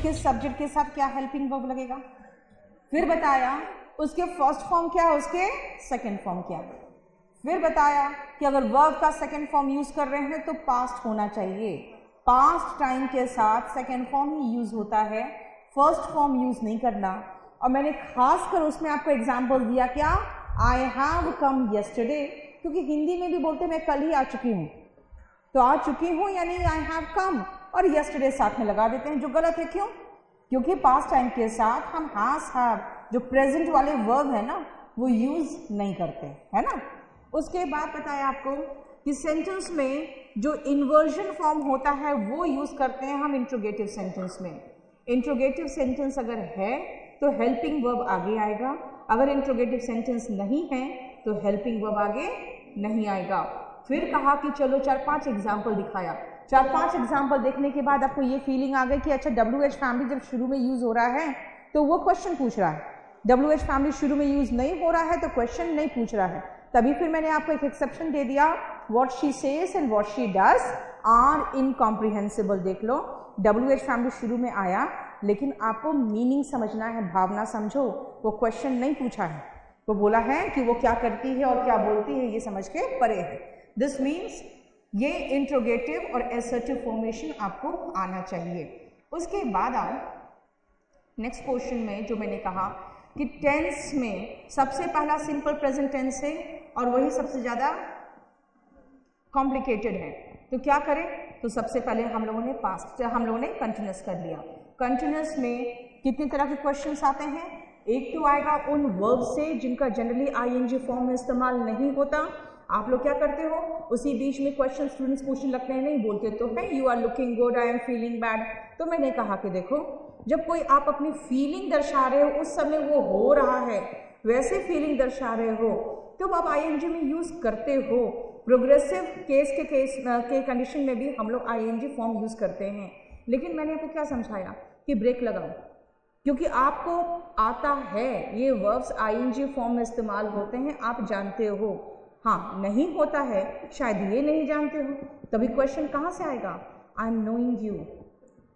किस सब्जेक्ट के साथ क्या हेल्पिंग वर्ब लगेगा, फिर बताया उसके फर्स्ट फॉर्म क्या है, उसके सेकंड फॉर्म क्या है, फिर बताया कि अगर वर्ब का सेकंड फॉर्म यूज कर रहे हैं तो पास्ट होना चाहिए, पास्ट टाइम के साथ सेकंड फॉर्म ही यूज होता है, फर्स्ट फॉर्म यूज नहीं करना। और मैंने खासकर उसमें आपको एग्जाम्पल दिया क्या, आई हैव कम यस्टरडे, क्योंकि हिंदी में भी बोलते मैं कल ही आ चुकी हूँ, तो आ चुकी हूँ यानी आई हैव कम, और यस्टरडे साथ में लगा देते हैं, जो गलत है। क्यों? क्योंकि पास्ट टाइम के साथ हम हैज हैव जो प्रेजेंट वाले वर्ब है ना वो यूज नहीं करते, है ना। उसके बाद बताया आपको कि सेंटेंस में जो इन्वर्जन फॉर्म होता है वो यूज करते हैं हम इंट्रोगेटिव सेंटेंस में। इंट्रोगेटिव सेंटेंस अगर है तो हेल्पिंग वर्ब आगे आएगा, अगर इंट्रोगेटिव सेंटेंस नहीं है तो हेल्पिंग वर्ब आगे नहीं आएगा। फिर कहा कि चलो 4-5 एग्जाम्पल दिखाया, 4-5 एग्जाम्पल देखने के बाद आपको ये फीलिंग आ गई कि अच्छा WH फैमिली जब शुरू में यूज हो रहा है तो वो क्वेश्चन पूछ रहा है, WH फैमिली शुरू में यूज नहीं हो रहा है तो क्वेश्चन नहीं पूछ रहा है। तभी फिर मैंने आपको एक एक्सेप्शन दे दिया, what she says and what she does are incomprehensible. देख लो WH फैमिली शुरू में आया लेकिन आपको मीनिंग समझना है, भावना समझो, वो क्वेश्चन नहीं पूछा है, वो बोला है कि वो क्या करती है और क्या बोलती है ये समझ के परे है। दिस मीन्स ये इंट्रोगेटिव और एसर्टिव फॉर्मेशन आपको आना चाहिए। उसके बाद आओ नेक्स्ट क्वेश्चन में, जो मैंने कहा कि टेंस में सबसे पहला सिंपल प्रेजेंट टेंस है और वही सबसे ज़्यादा कॉम्प्लिकेटेड है, तो क्या करें, तो सबसे पहले हम लोगों ने कंटिन्यूस कर लिया। कंटिन्यूस में कितनी तरह के क्वेश्चंस आते हैं, एक तो आएगा उन वर्ब से जिनका जनरली ING फॉर्म में इस्तेमाल नहीं होता। आप लोग क्या करते हो, उसी बीच में क्वेश्चन स्टूडेंट्स पूछने लगते हैं, नहीं बोलते तो है you are looking good, I am feeling bad. तो मैंने कहा कि देखो जब कोई आप अपनी फीलिंग दर्शा रहे हो उस समय वो हो रहा है, वैसे फीलिंग दर्शा रहे हो तो आप ING में यूज करते हो। प्रोग्रेसिव केस के कंडीशन में भी हम लोग ING फॉर्म यूज करते हैं, लेकिन मैंने आपको क्या समझाया कि ब्रेक लगाओ, क्योंकि आपको आता है ये वर्ब्स ING फॉर्म में इस्तेमाल होते हैं, आप जानते हो। हाँ नहीं होता है, शायद ये नहीं जानते हो, तभी क्वेश्चन कहाँ से आएगा, I am knowing you,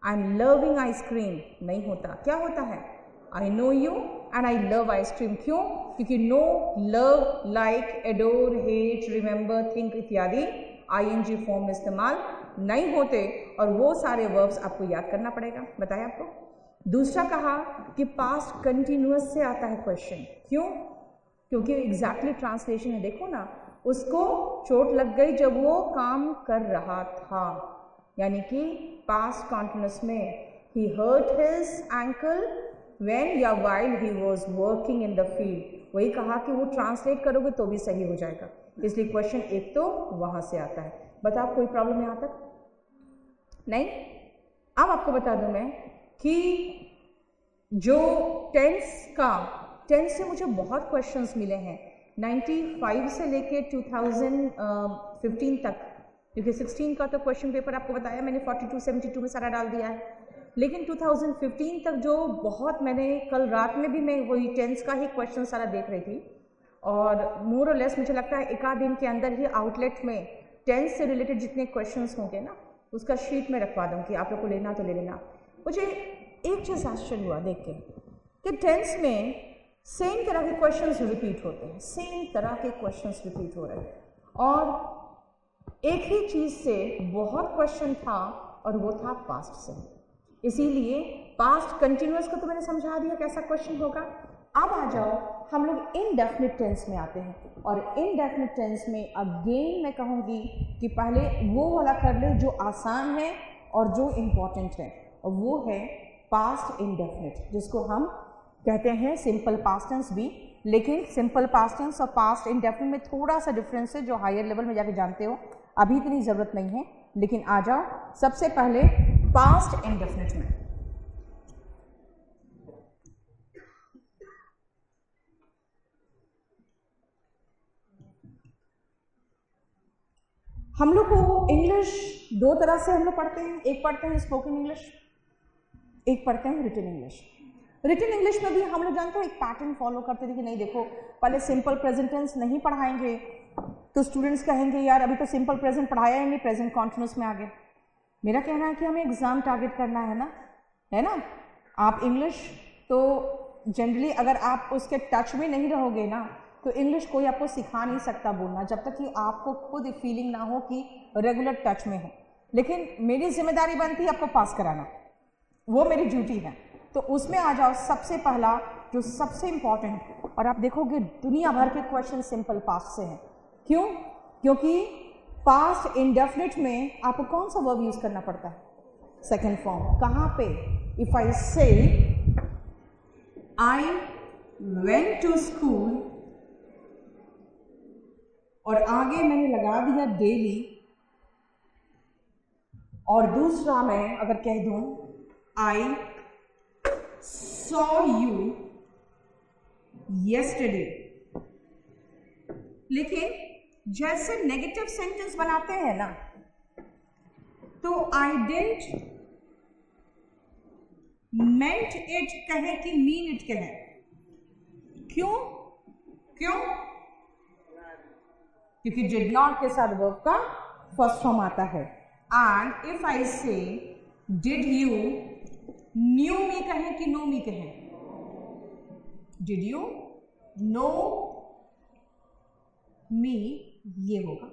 I am loving ice cream, नहीं होता, क्या होता है, I know you and I love ice cream. क्यों? क्योंकि know, love, like, adore, hate, remember, think इत्यादि ING फॉर्म में इस्तेमाल नहीं होते, और वो सारे वर्ब्स आपको याद करना पड़ेगा। बताया आपको। दूसरा कहा कि पास्ट कंटिन्यूअस से आता है क्वेश्चन। क्यों? क्योंकि एग्जैक्टली ट्रांसलेशन है, देखो ना, उसको चोट लग गई जब वो काम कर रहा था, यानी कि पास्ट कंटिन्यूअस में he hurt his ankle when या while he was working in the field। वही कहा कि वो ट्रांसलेट करोगे तो भी सही हो जाएगा, इसलिए क्वेश्चन एक तो वहां से आता है। बताओ कोई प्रॉब्लम यहाँ तक? नहीं। अब आपको बता दूं मैं कि जो टेंस से मुझे बहुत क्वेश्चंस मिले हैं 95 से लेके 2015 तक, क्योंकि 16 का तो क्वेश्चन पेपर आपको बताया मैंने 42-72 में सारा डाल दिया है, लेकिन 2015 तक जो बहुत, मैंने कल रात में भी मैं वही टेंस का ही क्वेश्चन सारा देख रही थी, और मोर और लेस मुझे लगता है एक आध दिन के अंदर ही आउटलेट में टेंस से रिलेटेड जितने क्वेश्चंस होंगे ना उसका शीट में रखवा दूँगी, आप लोग को लेना तो ले लेना। मुझे एक चीज़ आश्चर्य हुआ देख के कि टेंस में सेम तरह के क्वेश्चंस रिपीट होते हैं, सेम तरह के क्वेश्चंस रिपीट हो रहे हैं, और एक ही चीज़ से बहुत क्वेश्चन था और वो था पास्ट से। इसीलिए पास्ट कंटिन्यूअस को तो मैंने समझा दिया कैसा क्वेश्चन होगा। अब आ जाओ हम लोग इनडेफिनिट टेंस में आते हैं, और इनडेफिनिट टेंस में अगेन मैं कहूँगी कि पहले वो वाला कर ले जो आसान है और जो इम्पोर्टेंट है, और वो है पास्ट इनडेफिनिट, जिसको हम कहते हैं सिंपल पास्ट टेंस भी। लेकिन सिंपल पास्ट टेंस और पास्ट इनडेफिनिट में थोड़ा सा डिफरेंस है जो हायर लेवल में जाके जानते हो, अभी इतनी ज़रूरत नहीं है। लेकिन आ जाओ सबसे पहले पास्ट इनडेफिनिट में। हम लोग को इंग्लिश दो तरह से हम लोग पढ़ते हैं, एक पढ़ते हैं स्पोकन इंग्लिश, एक पढ़ते हैं रिटन इंग्लिश। रिटन इंग्लिश में भी हम लोग जानते हो एक पैटर्न फॉलो करते थे कि नहीं देखो पहले सिंपल प्रेजेंट टेंस नहीं पढ़ाएंगे तो स्टूडेंट्स कहेंगे यार अभी तो सिंपल प्रेजेंट पढ़ाया ही नहीं, प्रेजेंट कॉन्टिन्यूस में आ गए। मेरा कहना है कि हमें एग्जाम टारगेट करना है ना, आप इंग्लिश तो जनरली अगर आप उसके टच में नहीं रहोगे ना तो इंग्लिश कोई आपको सिखा नहीं सकता बोलना जब तक कि आपको खुद फीलिंग ना हो कि रेगुलर टच में हो। लेकिन मेरी जिम्मेदारी बनती है आपको पास कराना, वो मेरी ड्यूटी है। तो उसमें आ जाओ। सबसे पहला जो सबसे इंपॉर्टेंट, और आप देखोगे दुनिया भर के क्वेश्चन सिंपल पास्ट से हैं। क्यों? क्योंकि पास्ट इंडेफिनिट में आपको कौन सा वर्ब यूज करना पड़ता है? Second form. कहाँ पे? इफ आई से आई वेंट टू स्कूल और आगे मैंने लगा दिया डेली, और दूसरा मैं अगर कह दूं आई सॉ यू yesterday, लेकिन जैसे नेगेटिव सेंटेंस बनाते हैं ना तो आई डिडंट मेंट इट कहें कि मीन इट कहें। क्यों? क्योंकि डिड नॉट के साथ वर्ब का फर्स्ट फॉर्म आता है। एंड इफ आई से डिड यू न्यू मी कहें कि नो मी कहें? डिड यू नो मी, ये होगा।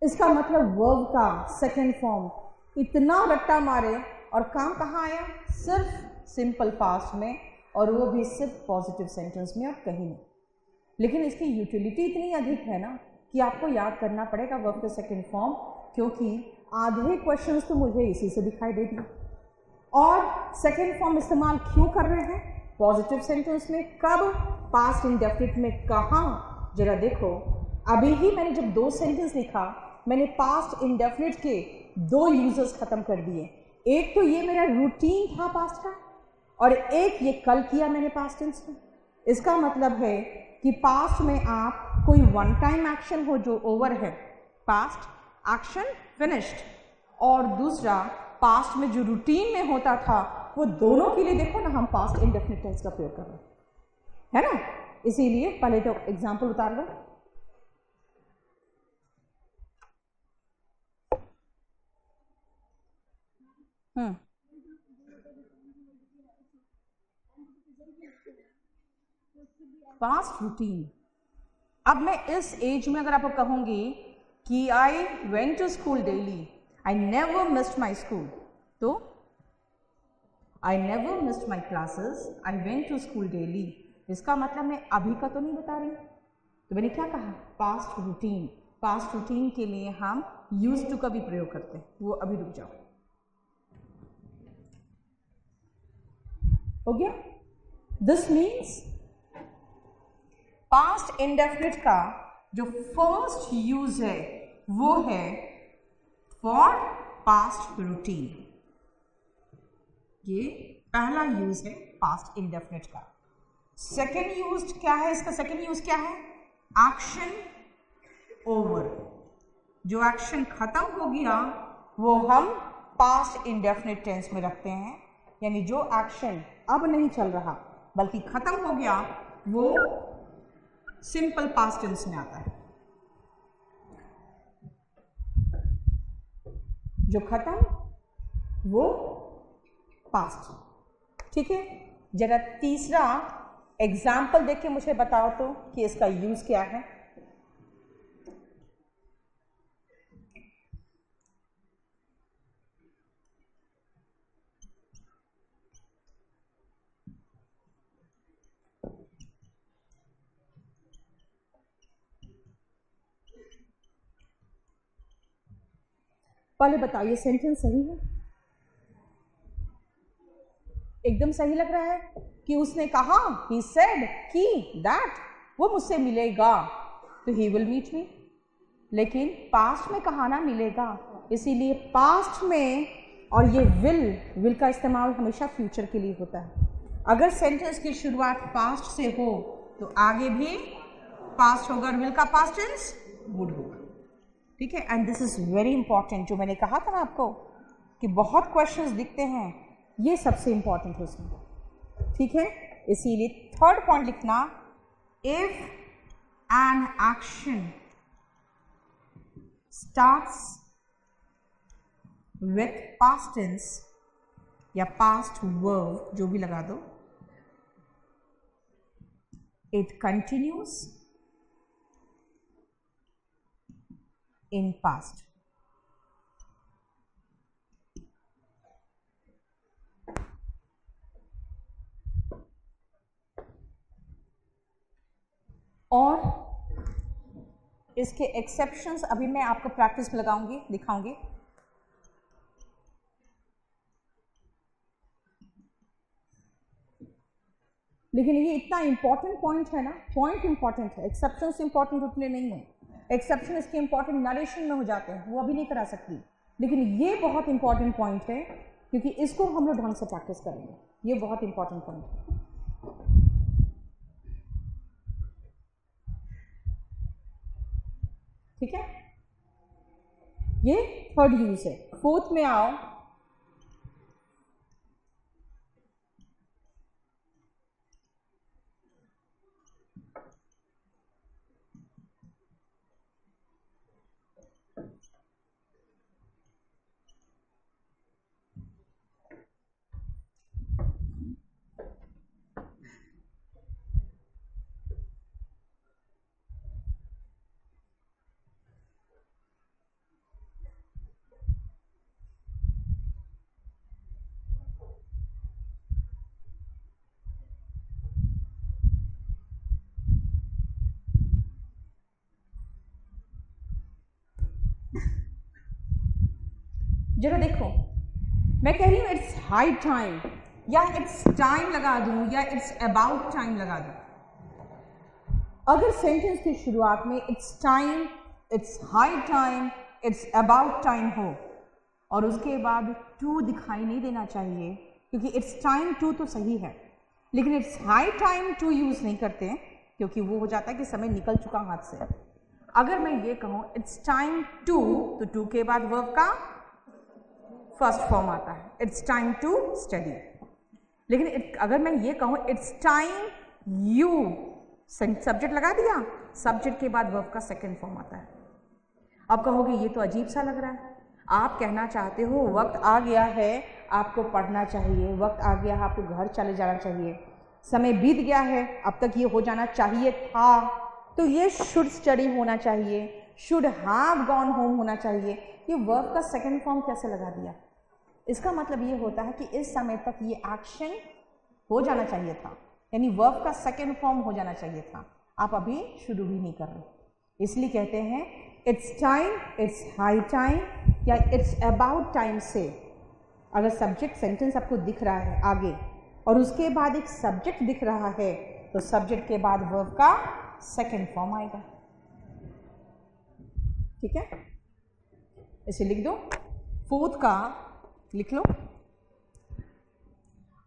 इसका मतलब वर्ब का सेकेंड फॉर्म इतना रट्टा मारे और काम कहाँ आया? सिर्फ सिंपल पास्ट में, और वो भी सिर्फ पॉजिटिव सेंटेंस में और कहीं नहीं। लेकिन इसकी यूटिलिटी इतनी अधिक है ना कि आपको याद करना पड़ेगा वर्ब के सेकेंड फॉर्म, क्योंकि आधे क्वेश्चंस तो मुझे इसी से दिखाई दे दिए। और सेकेंड फॉर्म इस्तेमाल क्यों कर रहे हैं? पॉजिटिव सेंटेंस में कब? पास्ट इंडेफिनिट में कहाँ? जरा देखो, अभी ही मैंने जब दो सेंटेंस लिखा मैंने पास्ट इंडेफिनिट के दो यूजर्स खत्म कर दिए। एक तो ये मेरा रूटीन था पास्ट का, और एक ये कल किया मैंने पास्ट टेंस में। इसका मतलब है कि पास्ट में आप कोई वन टाइम एक्शन हो जो ओवर है, पास्ट एक्शन फिनिश्ड, और दूसरा पास्ट में जो रूटीन में होता था, वो दोनों के लिए देखो ना हम पास्ट इंडेफिनिट टेंस का प्रयोग कर रहे हैं, है ना। इसीलिए पहले तो एग्जाम्पल उतार लो। Past routine. अब मैं इस एज में अगर आपको कहूंगी कि I went to school daily, I never missed my school, तो I never missed my classes, I went to school daily. इसका मतलब मैं अभी का तो नहीं बता रही, तो मैंने क्या कहा? Past routine. पास्ट रूटीन के लिए हम यूज टू का भी प्रयोग करते हैं, वो अभी रुक जाओ। हो गया? दिस मीन्स पास्ट इंडेफिनिट का जो फर्स्ट यूज है वो है फॉर पास्ट रूटीन। ये पहला यूज है पास्ट इंडेफिनिट का। सेकेंड यूज क्या है? इसका सेकेंड यूज क्या है? Action over. जो एक्शन खत्म हो गया वो हम पास्ट इंडेफिनिट टेंस में रखते हैं, यानी जो एक्शन अब नहीं चल रहा बल्कि खत्म हो गया वो सिंपल पास्ट टेंस में आता है। जो खत्म वो पास्ट। ठीक है, जरा तीसरा एग्जाम्पल देख के मुझे बताओ तो कि इसका यूज क्या है। पहले बताइए सेंटेंस सही है? एकदम सही लग रहा है कि उसने कहा, he said कि that वो मुझसे मिलेगा, तो he will meet me। लेकिन पास्ट में कहा ना मिलेगा, इसीलिए पास्ट में, और ये will का इस्तेमाल हमेशा फ्यूचर के लिए होता है। अगर सेंटेंस की शुरुआत पास्ट से हो तो आगे भी पास्ट होगा, और will का पास्ट टेंस would होगा। ठीक है, and this is very important. जो मैंने कहा था ना आपको कि बहुत क्वेश्चंस दिखते हैं, ये सबसे इंपॉर्टेंट है उसमें। ठीक है, इसीलिए थर्ड पॉइंट लिखना, if an action starts with past tense, या पास्ट वर्ब जो भी लगा दो, इट कंटिन्यूज इन पास्ट। और इसके एक्सेप्शंस अभी मैं आपको प्रैक्टिस में लगाऊंगी, दिखाऊंगी। लेकिन ये इतना इंपॉर्टेंट पॉइंट है ना, पॉइंट इंपॉर्टेंट है, एक्सेप्शंस इंपॉर्टेंट उतने नहीं है। एक्सेप्शन इसके इंपॉर्टेंट नरेशन में हो जाते हैं, वो अभी नहीं करा सकती, लेकिन ये बहुत इंपॉर्टेंट पॉइंट है क्योंकि इसको हम लोग ढंग से प्रैक्टिस करेंगे। ये बहुत इंपॉर्टेंट पॉइंट है। ठीक है, ये थर्ड यूज है। फोर्थ में आओ, जरा देखो, मैं कह रही हूं इट्स हाई टाइम, या इट्स टाइम लगा दूं, या इट्स अबाउट टाइम लगा दूं। अगर सेंटेंस की शुरुआत में it's time, it's high time, it's about time हो और उसके बाद टू दिखाई नहीं देना चाहिए, क्योंकि इट्स टाइम टू तो सही है, लेकिन it's high time to use नहीं करते क्योंकि वो हो जाता है कि समय निकल चुका हाथ से। अगर मैं ये कहूं इट्स टाइम टू, तो टू के बाद वर्ब का फर्स्ट फॉर्म आता है, इट्स टाइम टू स्टडी। लेकिन अगर मैं ये कहूं इट्स टाइम यू, सब्जेक्ट लगा दिया, सब्जेक्ट के बाद वर्ब का सेकंड फॉर्म आता है। अब कहोगे ये तो अजीब सा लग रहा है, आप कहना चाहते हो वक्त आ गया है, आपको पढ़ना चाहिए, वक्त आ गया है, आपको घर चले जाना चाहिए, समय बीत गया है, अब तक ये हो जाना चाहिए था, तो ये शुड स्टडी होना चाहिए, शुड हैव गॉन होम होना चाहिए। ये वर्ब का सेकंड फॉर्म कैसे लगा दिया? इसका मतलब ये होता है कि इस समय तक ये एक्शन हो जाना चाहिए था, यानी वर्ब का सेकंड फॉर्म हो जाना चाहिए था, आप अभी शुरू भी नहीं कर रहे, इसलिए कहते हैं it's time, it's high time या इट्स अबाउट टाइम से अगर सब्जेक्ट सेंटेंस आपको दिख रहा है आगे और उसके बाद एक सब्जेक्ट दिख रहा है, तो सब्जेक्ट के बाद वर्ब का सेकंड फॉर्म आएगा। ठीक है, इसे लिख दो, फोर्थ का लिख लो।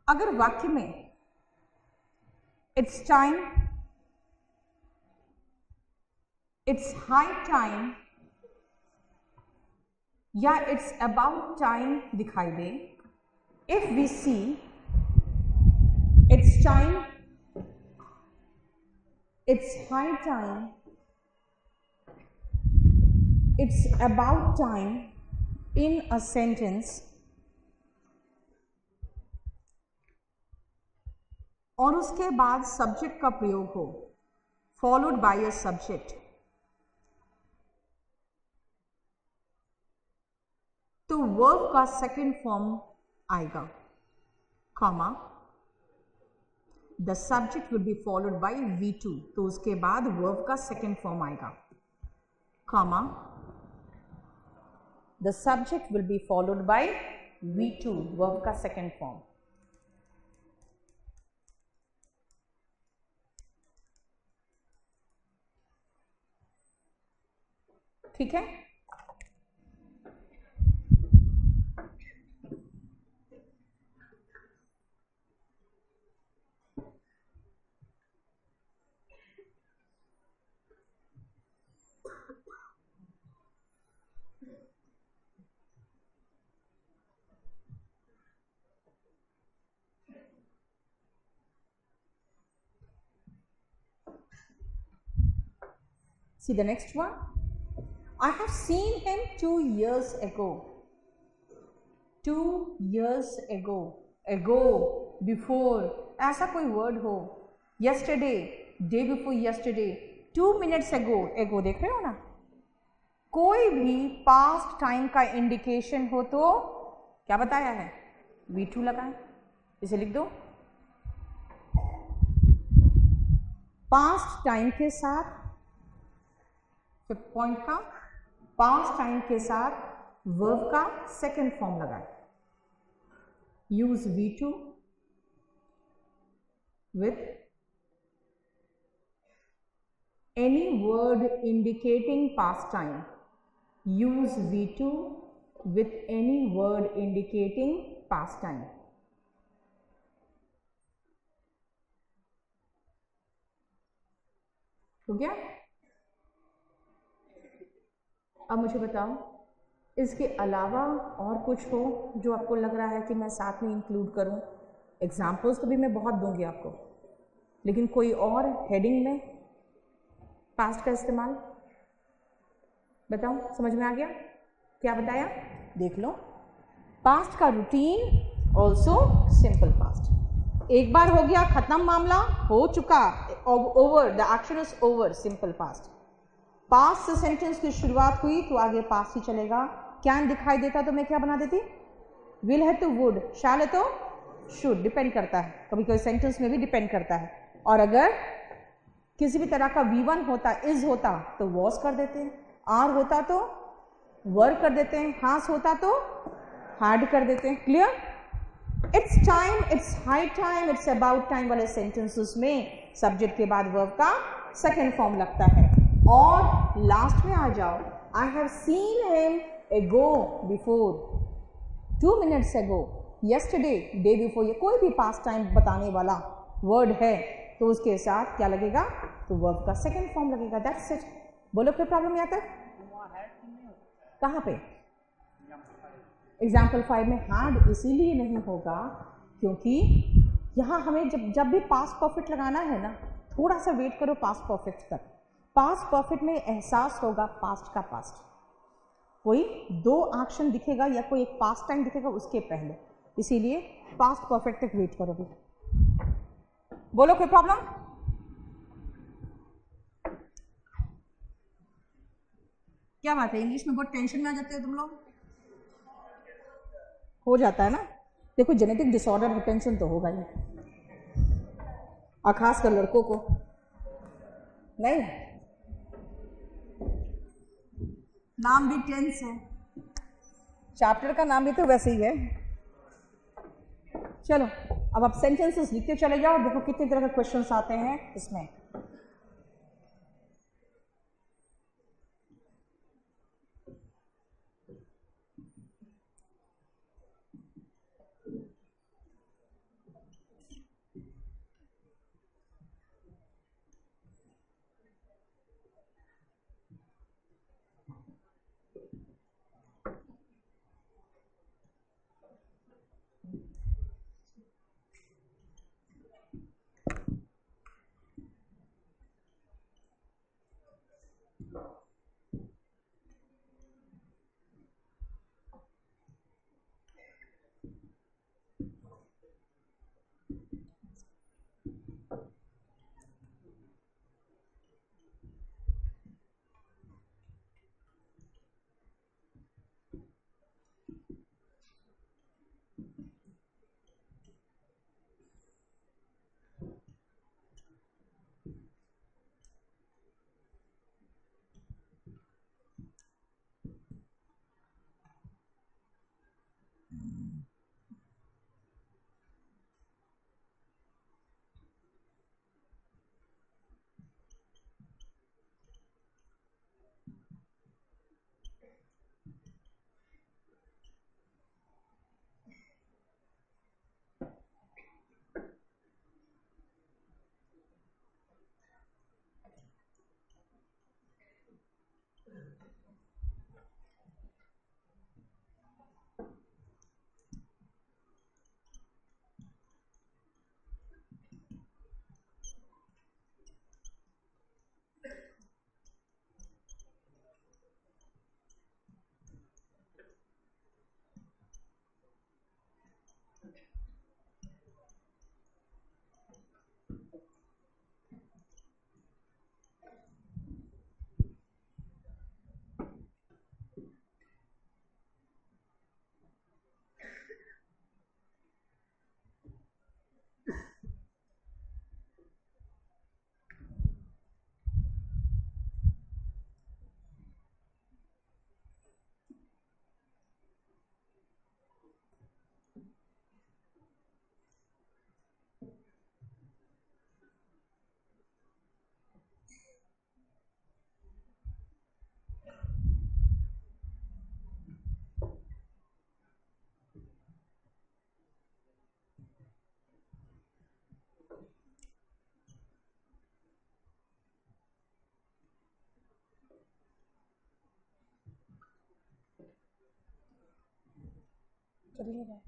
अगर वाक्य में it's time, it's high time या इट्स अबाउट टाइम दिखाई दे, if we see it's time, it's high time, it's about time in a sentence और उसके बाद सब्जेक्ट का प्रयोग हो फॉलोड बाय अ सब्जेक्ट, तो वर्ब का सेकंड फॉर्म आएगा, comma the subject will be followed by V2, तो उसके बाद वर्ब का सेकंड फॉर्म आएगा, comma the subject will be followed by V2, verb का second form। ठीक है, see the next one, I have seen him 2 years ago, 2 years ago, एगो, before, ऐसा कोई वर्ड हो, yesterday, day before yesterday, 2 minutes एगो, एगो देख रहे हो ना, कोई भी पास्ट टाइम का इंडिकेशन हो तो क्या बताया है, V2 लगाएं, इसे लिख दो। पास्ट टाइम के साथ पॉइंट का पास्ट टाइम के साथ वर्ब का सेकेंड फॉर्म लगाएं, use V2 with any word indicating past time. Use V2 with any word indicating past time. हो गया? अब मुझे बताओ, इसके अलावा और कुछ हो जो आपको लग रहा है कि मैं साथ में इंक्लूड करूं? एग्जाम्पल्स तो भी मैं बहुत दूंगी आपको, लेकिन कोई और हेडिंग में पास्ट का इस्तेमाल बताओ, समझ में आ गया? क्या बताया? देख लो, पास्ट का रूटीन ऑल्सो सिंपल पास्ट। एक बार हो गया, खत्म, मामला हो चुका, over, the action is over, simple past. Past से सेंटेंस की शुरुआत हुई तो आगे पास्ट ही चलेगा। कैन दिखाई देता तो मैं क्या बना देती, विल है तो वुड, शैल है तो शुड, डिपेंड करता है, कभी कभी सेंटेंस में भी डिपेंड करता है। और अगर किसी भी तरह का V1 होता, इज होता तो वॉज कर देते हैं, आर होता तो वर कर देते हैं, हास होता तो हार्ड कर देते हैं। Clear? It's time, it's high time, it's about time वाले सेंटेंसेस में सब्जेक्ट के बाद वर्ब का सेकेंड फॉर्म लगता है। और लास्ट में आ जाओ, आई हैव सीन हिम एगो, बिफोर, 2 मिनट्स एगो, यस्टरडे, डे बिफोर, ये कोई भी पास्ट टाइम बताने वाला वर्ड है तो उसके साथ क्या लगेगा, तो वर्ब का सेकेंड फॉर्म लगेगा। That's it. बोलो कोई प्रॉब्लम यहाँ तक? कहाँ पे? एग्जाम्पल 5 में हार्ड इसीलिए नहीं होगा क्योंकि यहाँ हमें जब भी पास्ट परफेक्ट लगाना है ना, थोड़ा सा वेट करो पास्ट परफेक्ट तक। पास्ट परफेक्ट में एहसास होगा पास्ट का पास्ट, कोई दो एक्शन दिखेगा या कोई एक पास्ट टाइम दिखेगा उसके पहले, इसीलिए पास्ट परफेक्ट तक वेट करोगे। बोलो कोई प्रॉब्लम? क्या बात है, इंग्लिश में बहुत टेंशन में आ जाते हो तुम लोग? हो जाता है ना, देखो जेनेटिक डिसऑर्डर है, टेंशन तो होगा ही, और खास कर लड़कों को। नहीं, नाम भी टेंस है, चैप्टर का नाम भी तो वैसे ही है। चलो अब आप सेंटेंसेस लिखते चले जाओ, देखो कितने तरह के क्वेश्चंस आते हैं इसमें। कर ही नहीं रहा।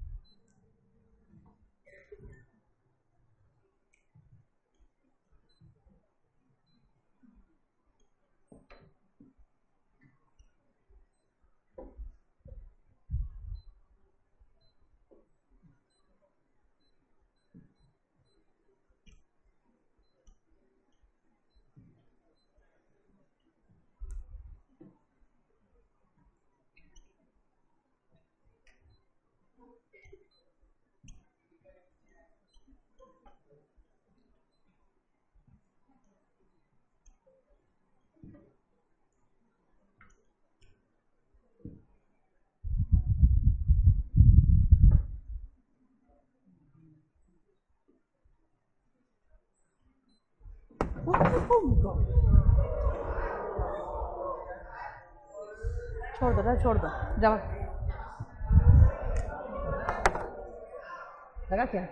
छोड़ दो जाओ। लगा क्या?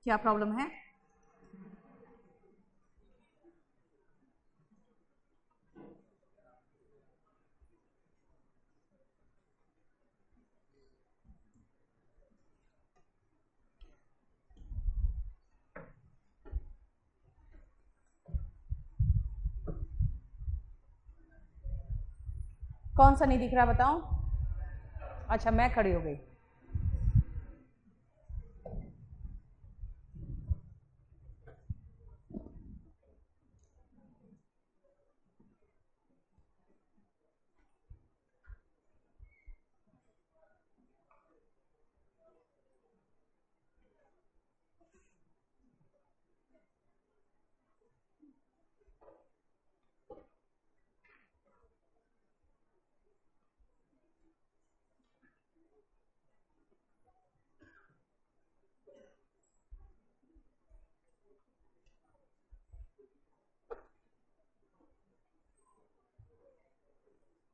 क्या प्रॉब्लम है? कौन सा नहीं दिख रहा बताओ? अच्छा मैं खड़ी हो गई।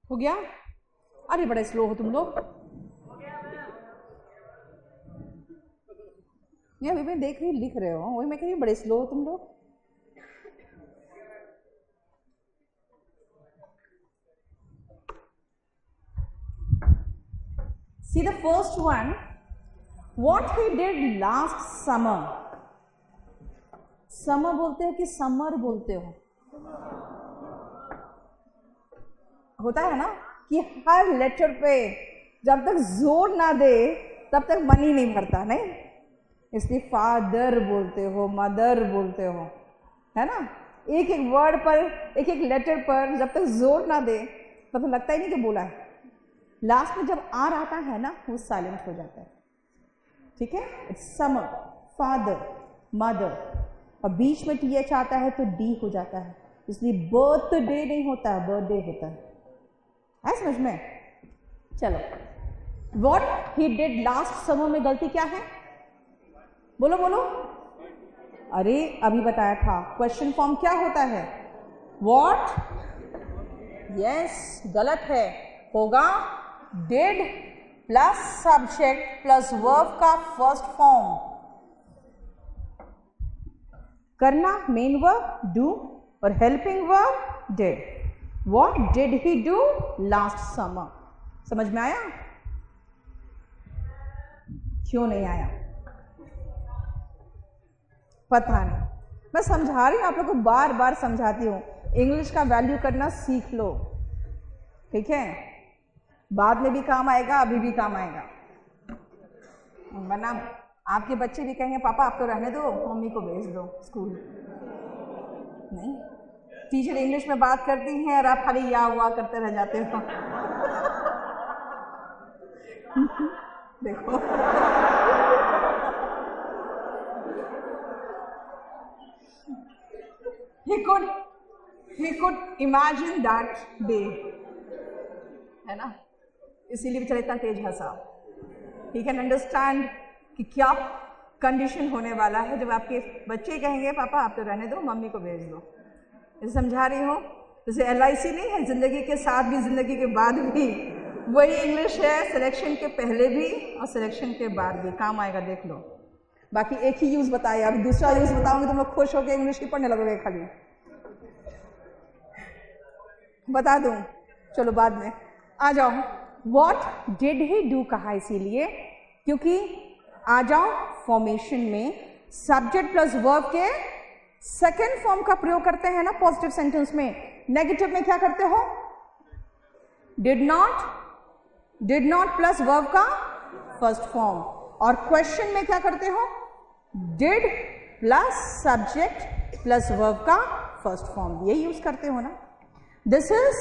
हो गया? अरे बड़े स्लो हो तुम लोग। ये अभी मैं देख रही लिख रहे हो, वही मैं कह रही बड़े स्लो हो तुम लोग। See the first one, what he did last summer. Summer बोलते हो कि समर बोलते हो? होता है ना कि हर लेटर पे जब तक जोर ना दे तब तक मन ही नहीं भरता, नहीं? इसलिए फादर बोलते हो, मदर बोलते हो, है ना? एक एक वर्ड पर, एक एक लेटर पर जब तक जोर ना दे तब तक लगता ही नहीं कि बोला है। लास्ट में जब आर आता है ना, वो साइलेंट हो जाता है। ठीक है? इट्स समर, फादर, मदर, और बीच में टीएच आता है तो डी हो जाता है, इसलिए बर्थडे नहीं होता है, बर्थडे होता है समझ में? चलो, what he did last summer में गलती क्या है? बोलो बोलो। अरे अभी बताया था, क्वेश्चन फॉर्म क्या होता है? व्हाट? यस, गलत है, होगा did plus subject plus verb का फर्स्ट फॉर्म। करना मेन वर्ब डू और helping verb did. What did he do last summer? समझ में आया? क्यों नहीं आया? पता नहीं, मैं समझा रही हूं, आप लोग को बार बार समझाती हूं। इंग्लिश का वैल्यू करना सीख लो, ठीक है? बाद में भी काम आएगा, अभी भी काम आएगा, वरना आपके बच्चे भी कहेंगे पापा आप तो रहने दो, मम्मी को भेज दो स्कूल। नहीं, टीचर इंग्लिश में बात करती हैं और आप खाली या हुआ करते रह जाते हो। देखो he could imagine that day, है ना? इसीलिए बेचारा इतना तेज हंसा। He can understand कि क्या कंडीशन होने वाला है जब आपके बच्चे कहेंगे पापा आप तो रहने दो, मम्मी को भेज दो। इसे समझा रही हो? जैसे LIC नहीं है, जिंदगी के साथ भी जिंदगी के बाद भी, वही इंग्लिश है, सिलेक्शन के पहले भी और सिलेक्शन के बाद भी काम आएगा, देख लो। बाकी एक ही यूज बताया, अभी दूसरा यूज बताऊंगी तुम लोग खुश होकर इंग्लिश ही पढ़ने लगोगे खाली। बता दूं, चलो बाद में आ जाओ। व्हाट डिड ही डू कहा इसीलिए क्योंकि आ जाओ फॉर्मेशन में सब्जेक्ट प्लस वर्ब के सेकेंड फॉर्म का प्रयोग करते हैं ना पॉजिटिव सेंटेंस में। नेगेटिव में क्या करते हो? डिड नॉट प्लस वर्ब का फर्स्ट फॉर्म, और क्वेश्चन में क्या करते हो? Did plus subject plus verb का फर्स्ट फॉर्म, ये यूज करते हो ना। This is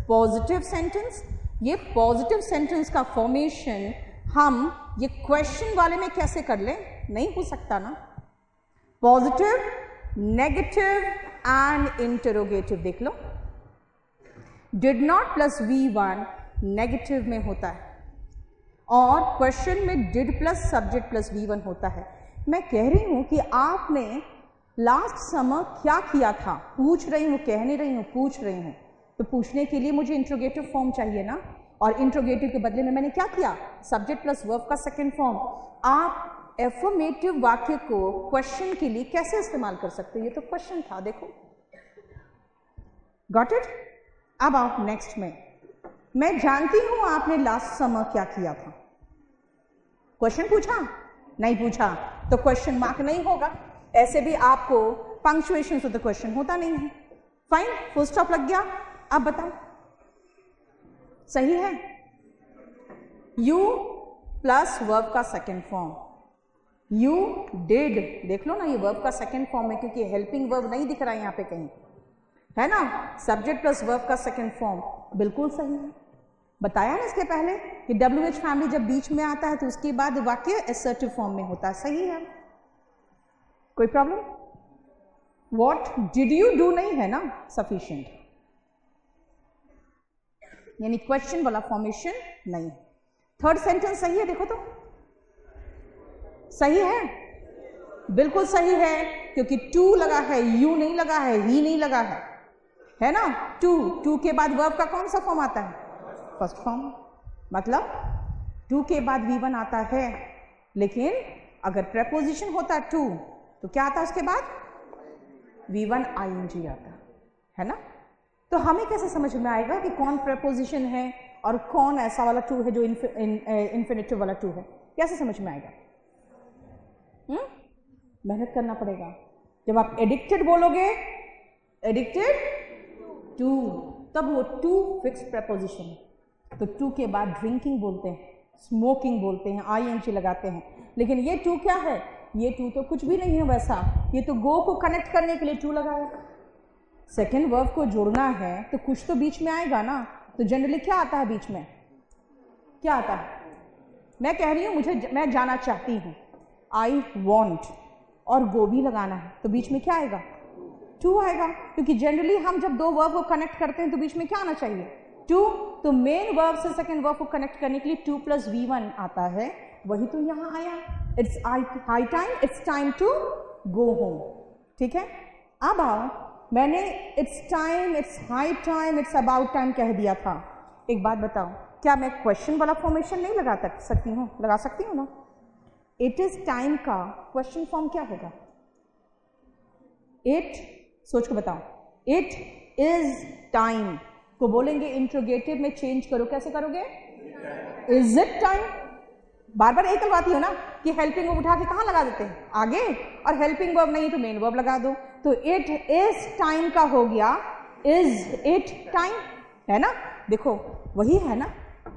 positive sentence. ये पॉजिटिव सेंटेंस का फॉर्मेशन हम ये क्वेश्चन वाले में कैसे कर लें? नहीं हो सकता ना। पॉजिटिव, नेगेटिव एंड इंटरोगेटिव देख लो। Did not plus V1 negative में होता है और क्वेश्चन में did plus subject plus V1 होता है। मैं कह रही हूं कि आपने लास्ट समर क्या किया था, पूछ रही हूं, कह नहीं रही हूं, पूछ रही हूं। तो पूछने के लिए मुझे इंट्रोगेटिव फॉर्म चाहिए ना, और इंट्रोगेटिव के बदले में मैंने क्या किया? सब्जेक्ट प्लस वर्ब का सेकेंड फॉर्म। आप एफर्मेटिव वाक्य को क्वेश्चन के लिए कैसे इस्तेमाल कर सकते हो? ये तो क्वेश्चन था, देखो। Got it? अब आओ नेक्स्ट में। मैं जानती हूं आपने लास्ट समर क्या किया था। क्वेश्चन पूछा? नहीं पूछा तो क्वेश्चन मार्क नहीं होगा। ऐसे भी आपको पंक्चुएशन से तो क्वेश्चन होता नहीं है। फाइन, फुल स्टॉप लग गया। अब बताओ सही है? यू प्लस वर्ब का सेकेंड फॉर्म, यू डिड, देख लो ना ये वर्ब का सेकेंड फॉर्म है क्योंकि हेल्पिंग वर्ब नहीं दिख रहा है यहाँ पे कहीं, है ना। सब्जेक्ट प्लस वर्ब का सेकेंड फॉर्म बिल्कुल सही है। बताया ना इसके पहले कि WH फैमिली जब बीच में आता है तो उसके बाद वाक्य असर्टिव फॉर्म में होता है। सही है, कोई problem? What did you do नहीं है ना सफिशिएंट, यानी क्वेश्चन वाला फॉर्मेशन नहीं। थर्ड सेंटेंस सही है, देखो तो सही है, बिल्कुल सही है क्योंकि टू लगा है, यू नहीं लगा है, ही नहीं लगा है ना। टू के बाद वर्ब का कौन सा फॉर्म आता है? फर्स्ट फॉर्म, मतलब टू के बाद V1 आता है, लेकिन अगर प्रेपोजिशन होता टू तो क्या आता उसके बाद V1 ing आता है ना। तो हमें कैसे समझ में आएगा कि कौन प्रेपोजिशन है और कौन ऐसा वाला टू है जो इन्फिनिटिव वाला टू है, कैसे समझ में आएगा? मेहनत करना पड़ेगा। जब आप एडिक्टेड बोलोगे, एडिक्टेड टू, तब वो टू फिक्स प्रेपोजिशन है। तो टू के बाद ड्रिंकिंग बोलते हैं, स्मोकिंग बोलते हैं, ing लगाते हैं। लेकिन ये टू क्या है? ये टू तो कुछ भी नहीं है वैसा, ये तो गो को कनेक्ट करने के लिए टू लगाया। सेकेंड वर्ब को जोड़ना है तो कुछ तो बीच में आएगा ना। तो जनरली क्या आता है बीच में? क्या आता है? मैं कह रही हूँ मैं जाना चाहती हूँ, आई वॉन्ट, और गो भी लगाना है, तो बीच में क्या आएगा? टू आएगा, क्योंकि जनरली हम जब दो वर्ब को कनेक्ट करते हैं तो बीच में क्या आना चाहिए? टू। तो मेन वर्ब से सेकेंड वर्ब को कनेक्ट करने के लिए टू प्लस V1 आता है, वही तो यहाँ आया। It's high time, it's time to go home. ठीक है, अब आओ, मैंने it's time, it's high time, it's about time कह दिया था। एक बात बताओ, क्या मैं क्वेश्चन वाला फॉर्मेशन नहीं लगा सकती हूँ? लगा सकती हूँ ना। इट इज टाइम का क्वेश्चन फॉर्म क्या होगा? इट, सोच को बताओ, इट इज टाइम को बोलेंगे इंट्रोगेटिव में चेंज करो, कैसे करोगे? Is it time. बार बार एक करवाती हो ना कि हेल्पिंग वर्ब उठा के कहाँ लगा देते हैं? आगे, और हेल्पिंग वर्ब नहीं तो मेन वर्ब लगा दो। तो इट इज टाइम का हो गया इज इट टाइम, है ना। देखो वही है ना,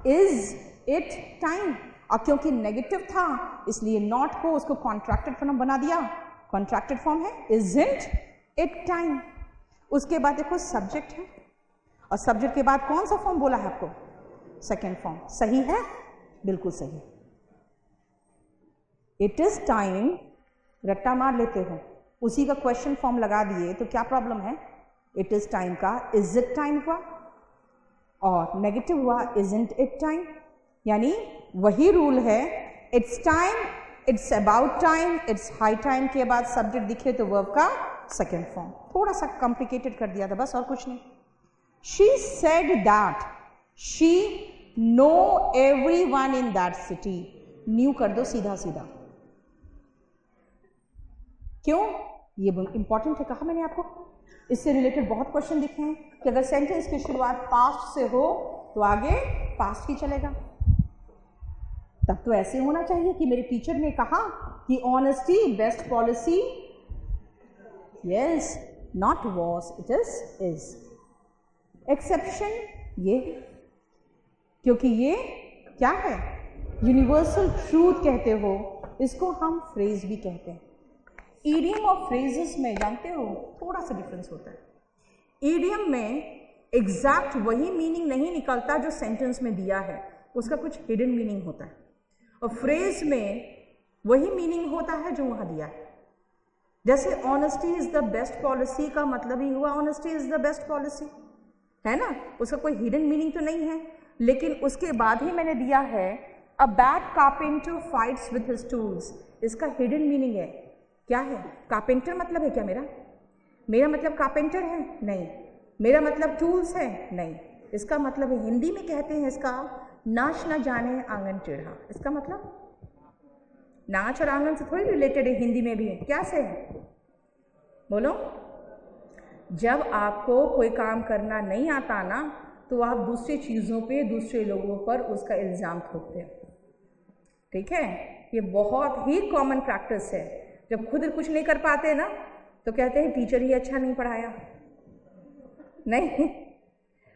इज इट टाइम। और क्योंकि नेगेटिव था इसलिए नॉट को उसको कॉन्ट्रैक्टेड फॉर्म बना दिया। कॉन्ट्रैक्टेड फॉर्म है इजंट इट टाइम। उसके बाद देखो सब्जेक्ट है, और सब्जेक्ट के बाद कौन सा फॉर्म बोला है आपको? Second form. सही है, बिल्कुल सही। इट इज टाइम, रट्टा मार लेते हो, उसी का क्वेश्चन फॉर्म लगा दिए तो क्या प्रॉब्लम है? इट इज टाइम का इज इट टाइम हुआ, और नेगेटिव हुआ इजंट इट टाइम। यानी वही रूल है, it's time, it's about time, it's high time के बाद सब्जेक्ट दिखे तो वर्ब का सेकेंड फॉर्म। थोड़ा सा कॉम्प्लिकेटेड कर दिया था बस, और कुछ नहीं। She said that she know everyone in that city. New कर दो सीधा सीधा। क्यों? ये इंपॉर्टेंट है, कहा मैंने आपको। इससे रिलेटेड बहुत क्वेश्चन दिखे हैं कि अगर सेंटेंस की शुरुआत पास्ट से हो तो आगे पास्ट ही चलेगा। तब तो ऐसे होना चाहिए कि मेरे टीचर ने कहा कि honesty best policy. Yes, not was, it is. Exception ये, क्योंकि ये क्या है? यूनिवर्सल ट्रूथ कहते हो, इसको हम फ्रेज भी कहते हैं। ईडियम और फ्रेजेस में जानते हो थोड़ा सा डिफरेंस होता है। ईडियम में एग्जैक्ट वही मीनिंग नहीं निकलता जो सेंटेंस में दिया है, उसका कुछ हिडन मीनिंग होता है। और फ्रेज में वही मीनिंग होता है जो वहां दिया है। जैसे honesty is the best policy का मतलब ही हुआ honesty is the best policy, है ना। उसका कोई हिडन मीनिंग तो नहीं है, लेकिन उसके बाद ही मैंने दिया है a bad carpenter fights with his tools. इसका हिडन मीनिंग है, क्या है? कारपेंटर मतलब है क्या मेरा मतलब कारपेंटर है? नहीं। मेरा मतलब टूल्स है? नहीं। इसका मतलब है, हिंदी में कहते हैं इसका नाच न जाने आंगन टेढ़ा। इसका मतलब नाच और आंगन से थोड़ी रिलेटेड है, हिंदी में भी है। क्या से है बोलो? जब आपको कोई काम करना नहीं आता ना तो आप दूसरी चीज़ों पे, दूसरे लोगों पर उसका इल्ज़ाम ठोकते हो। ठीक है, ये बहुत ही कॉमन प्रैक्टिस है। जब खुद कुछ नहीं कर पाते ना तो कहते हैं टीचर ही अच्छा नहीं पढ़ाया, नहीं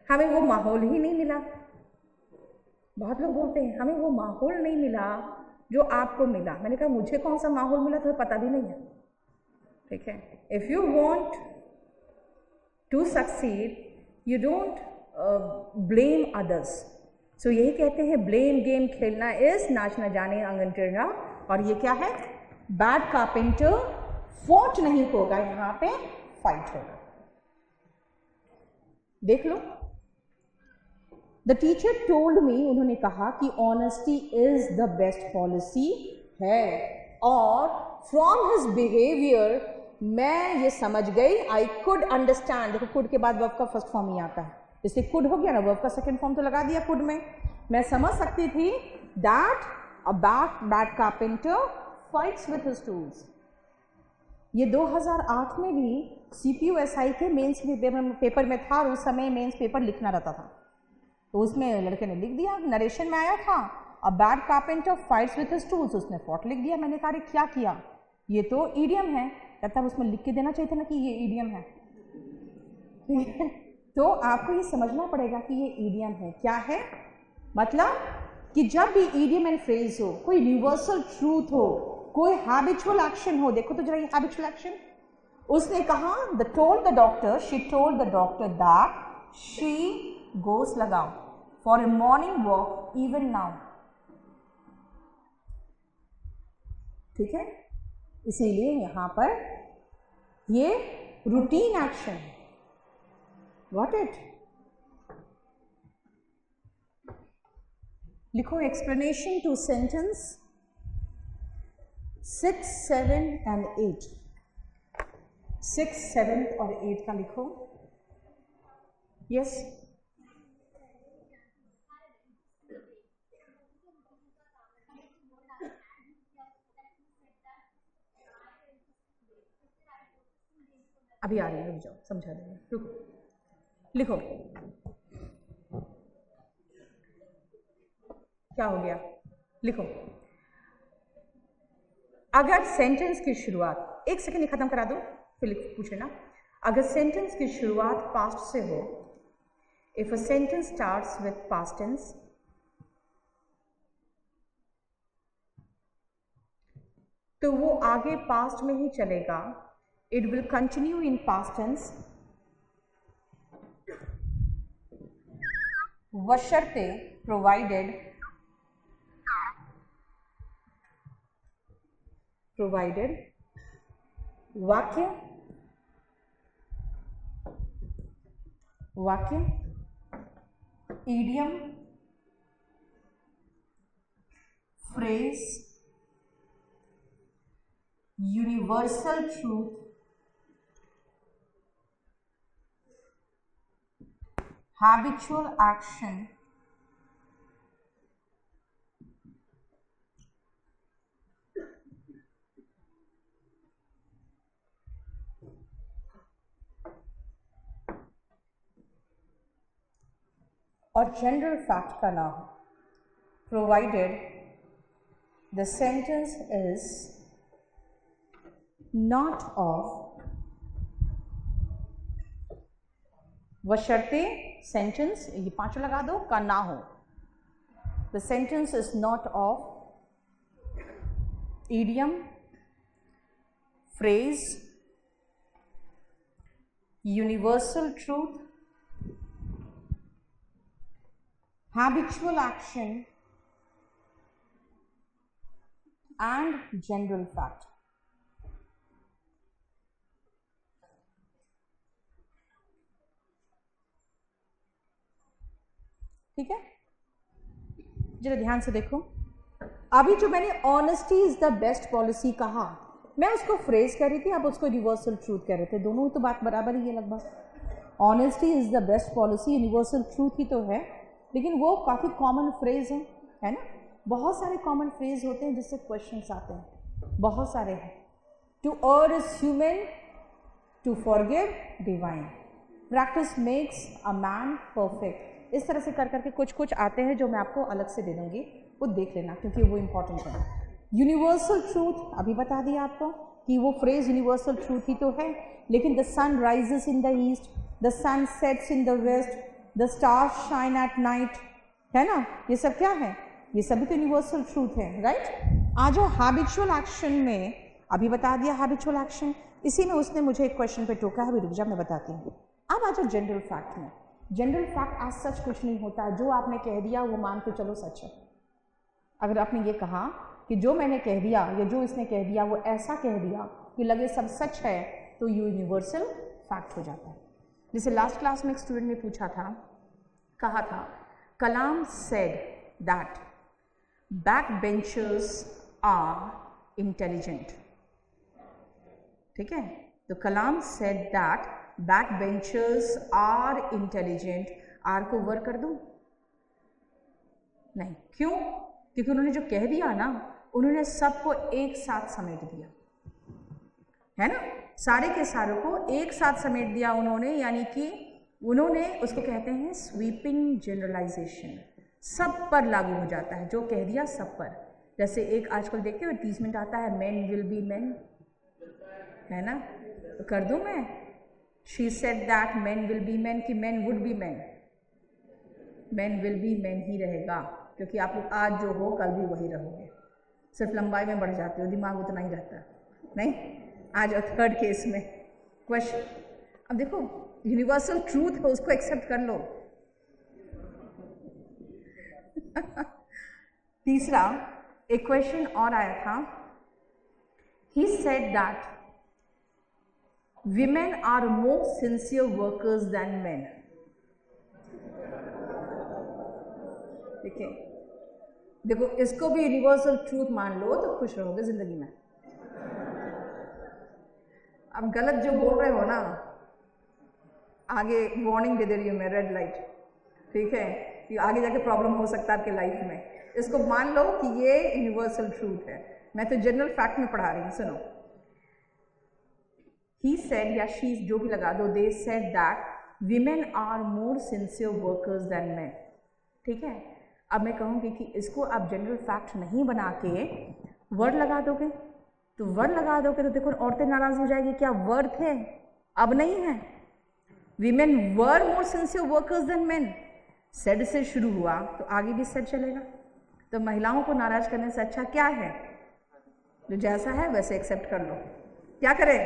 हमें वो माहौल ही नहीं मिला। बहुत लोग बोलते हैं हमें वो माहौल नहीं मिला जो आपको मिला। मैंने कहा मुझे कौन सा माहौल मिला तो पता भी नहीं है। ठीक है, if you want to succeed you don't blame others. So यही कहते हैं ब्लेम गेम खेलना इज नाच न जाने आंगन टेढ़ा। और ये क्या है? बैड कारपेंटर फॉट नहीं होगा, यहाँ पे फाइट होगा। देख लो, द टीचर टोल्ड मी, उन्होंने कहा कि honesty is the best policy है, और फ्रॉम हिज बिहेवियर मैं ये समझ गई, आई कुड अंडरस्टैंड। देखो कुड के बाद वर्ब का फर्स्ट फॉर्म ही आता है, जैसे कुड हो गया ना, वर्ब का सेकेंड फॉर्म तो लगा दिया कुड में। मैं समझ सकती थी that a bad carpenter fights with his tools. ये 2008 में भी CPUSI के मेंस पेपर में था, और उस समय मेंस पेपर लिखना रहता था, तो उसमें लड़के ने लिख दिया, नरेशन में आया था a bad carpenter fights with his tools, उसने फॉट लिख दिया। मैंने कहा क्या किया, ये तो ईडियम है। कहता है उसमें लिख के देना चाहिए था ना कि ये ईडियम है। तो आपको ये समझना पड़ेगा कि ये ईडियम है। क्या है मतलब कि जब भी ईडियम एंड फ्रेज हो, कोई यूनिवर्सल ट्रूथ हो, कोई हैबिचुअल एक्शन हो, देखो तो जरा ये हैबिचुअल एक्शन, उसने कहा the told the doctor, she told the doctor that she goes लगाओ for a morning walk even now. ठीक है, इसीलिए यहां पर ये रूटीन एक्शन, व्हाट इट, लिखो एक्सप्लेनेशन टू सेंटेंस 6, 7 एंड 8। 6, 7 और 8 का लिखो। यस अभी आ रही है, रुक जाओ समझा देंगे, रुको। लिखो क्या हो गया, लिखो। अगर सेंटेंस की शुरुआत, एक सेकेंड खत्म करा दो फिर पूछ लेना। अगर सेंटेंस की शुरुआत पास्ट से हो, if a sentence starts with past tense, तो वो आगे पास्ट में ही चलेगा। It will continue in past tense बशर्ते प्रोवाइडेड वाक्य idiom, phrase, universal truth, habitual action, और जनरल फैक्ट का नाम, provided the sentence is not of, बशर्ते सेंटेंस, ये पांचों लगा दो, का ना हो। The sentence is not of idiom, phrase, universal truth, habitual action and general fact। ठीक है, जरा ध्यान से देखो। अभी जो मैंने honesty is the best policy कहा, मैं उसको फ्रेज कह रही थी, आप उसको यूनिवर्सल ट्रूथ कह रहे थे, दोनों तो बात बराबर ही है लगभग। Honesty is the best policy universal truth ही तो है, लेकिन वो काफ़ी कॉमन फ्रेज है ना। बहुत सारे कॉमन फ्रेज होते हैं जिससे क्वेश्चंस आते हैं, बहुत सारे हैं। To err is human, to forgive divine, practice makes a man perfect. इस तरह से कर करके कुछ कुछ आते हैं जो मैं आपको अलग से दे दूंगी, वो देख लेना क्योंकि वो इंपॉर्टेंट है। यूनिवर्सल ट्रूथ अभी बता दिया आपको कि वो फ्रेज यूनिवर्सल ट्रूथ ही तो है, लेकिन the sun rises in the east, the sun sets in the west, the stars shine at night, है ना, ये सब क्या है, ये सभी तो यूनिवर्सल ट्रूथ है, राइट। आ जाओ हैबिचुअल एक्शन में, अभी बता दिया हैबिचुअल एक्शन, इसी में उसने मुझे एक क्वेश्चन पे टोका है, रुक जा मैं बताती हूँ। अब आ जाओ जनरल फैक्ट में। जनरल फैक्ट आज सच कुछ नहीं होता, जो आपने कह दिया वो मान के चलो सच है। अगर आपने ये कहा कि जो मैंने कह दिया या जो इसने कह दिया वो ऐसा कह दिया कि लगे सब सच है, तो ये यूनिवर्सल फैक्ट हो जाता है। जैसे लास्ट क्लास में एक स्टूडेंट ने पूछा था, कहा था Kalam said that back benchers are intelligent. ठीक है, तो Kalam said that back benchers are intelligent आर को वर कर दूं? नहीं, क्यों? क्योंकि उन्होंने जो कह दिया ना, उन्होंने सबको एक साथ समेट दिया, है ना, सारे के सारों को एक साथ समेट दिया उन्होंने, यानी कि उन्होंने उसको कहते हैं स्वीपिंग जनरलाइजेशन, सब पर लागू हो जाता है, जो कह दिया सब पर। जैसे एक आजकल देखते हो टीजमेंट आता है, मैन विल बी मैन, है ना, तो कर दूं मैं, she said that man will be man, कि man would be man, man will be man ही रहेगा, क्योंकि आप लोग आज जो हो कल भी वही रहोगे, सिर्फ लंबाई में बढ़ जाते हो, दिमाग उतना ही रहता नहीं। आज थर्ड केस में क्वेश्चन, अब देखो यूनिवर्सल ट्रूथ है, उसको एक्सेप्ट कर लो। तीसरा एक क्वेश्चन और आया था, he said that women are more sincere workers than men। देखिए, देखो इसको भी यूनिवर्सल ट्रूथ मान लो तो खुश रहोगे जिंदगी में। अब गलत जो बोल रहे हो ना, आगे वार्निंग दे रही हूँ मैं, रेड लाइट, ठीक है, कि आगे जाके प्रॉब्लम हो सकता है आपके लाइफ में। इसको मान लो कि ये यूनिवर्सल ट्रूथ है, मैं तो जनरल फैक्ट में पढ़ा रही हूँ, सुनो। He said या she जो भी लगा दो, they said that women are more sincere workers than men। ठीक है, अब मैं कहूँगी कि इसको आप जनरल फैक्ट नहीं बना के वर्ड लगा दोगे, तो वर्ड लगा दोगे तो देखो औरतें नाराज हो जाएगी, क्या वर्ड थे अब नहीं है। Women were more sincere workers than men, said से शुरू हुआ तो आगे भी सेड चलेगा। तो महिलाओं को नाराज करने से अच्छा क्या है, जो जैसा है वैसे एक्सेप्ट कर लो। क्या करें,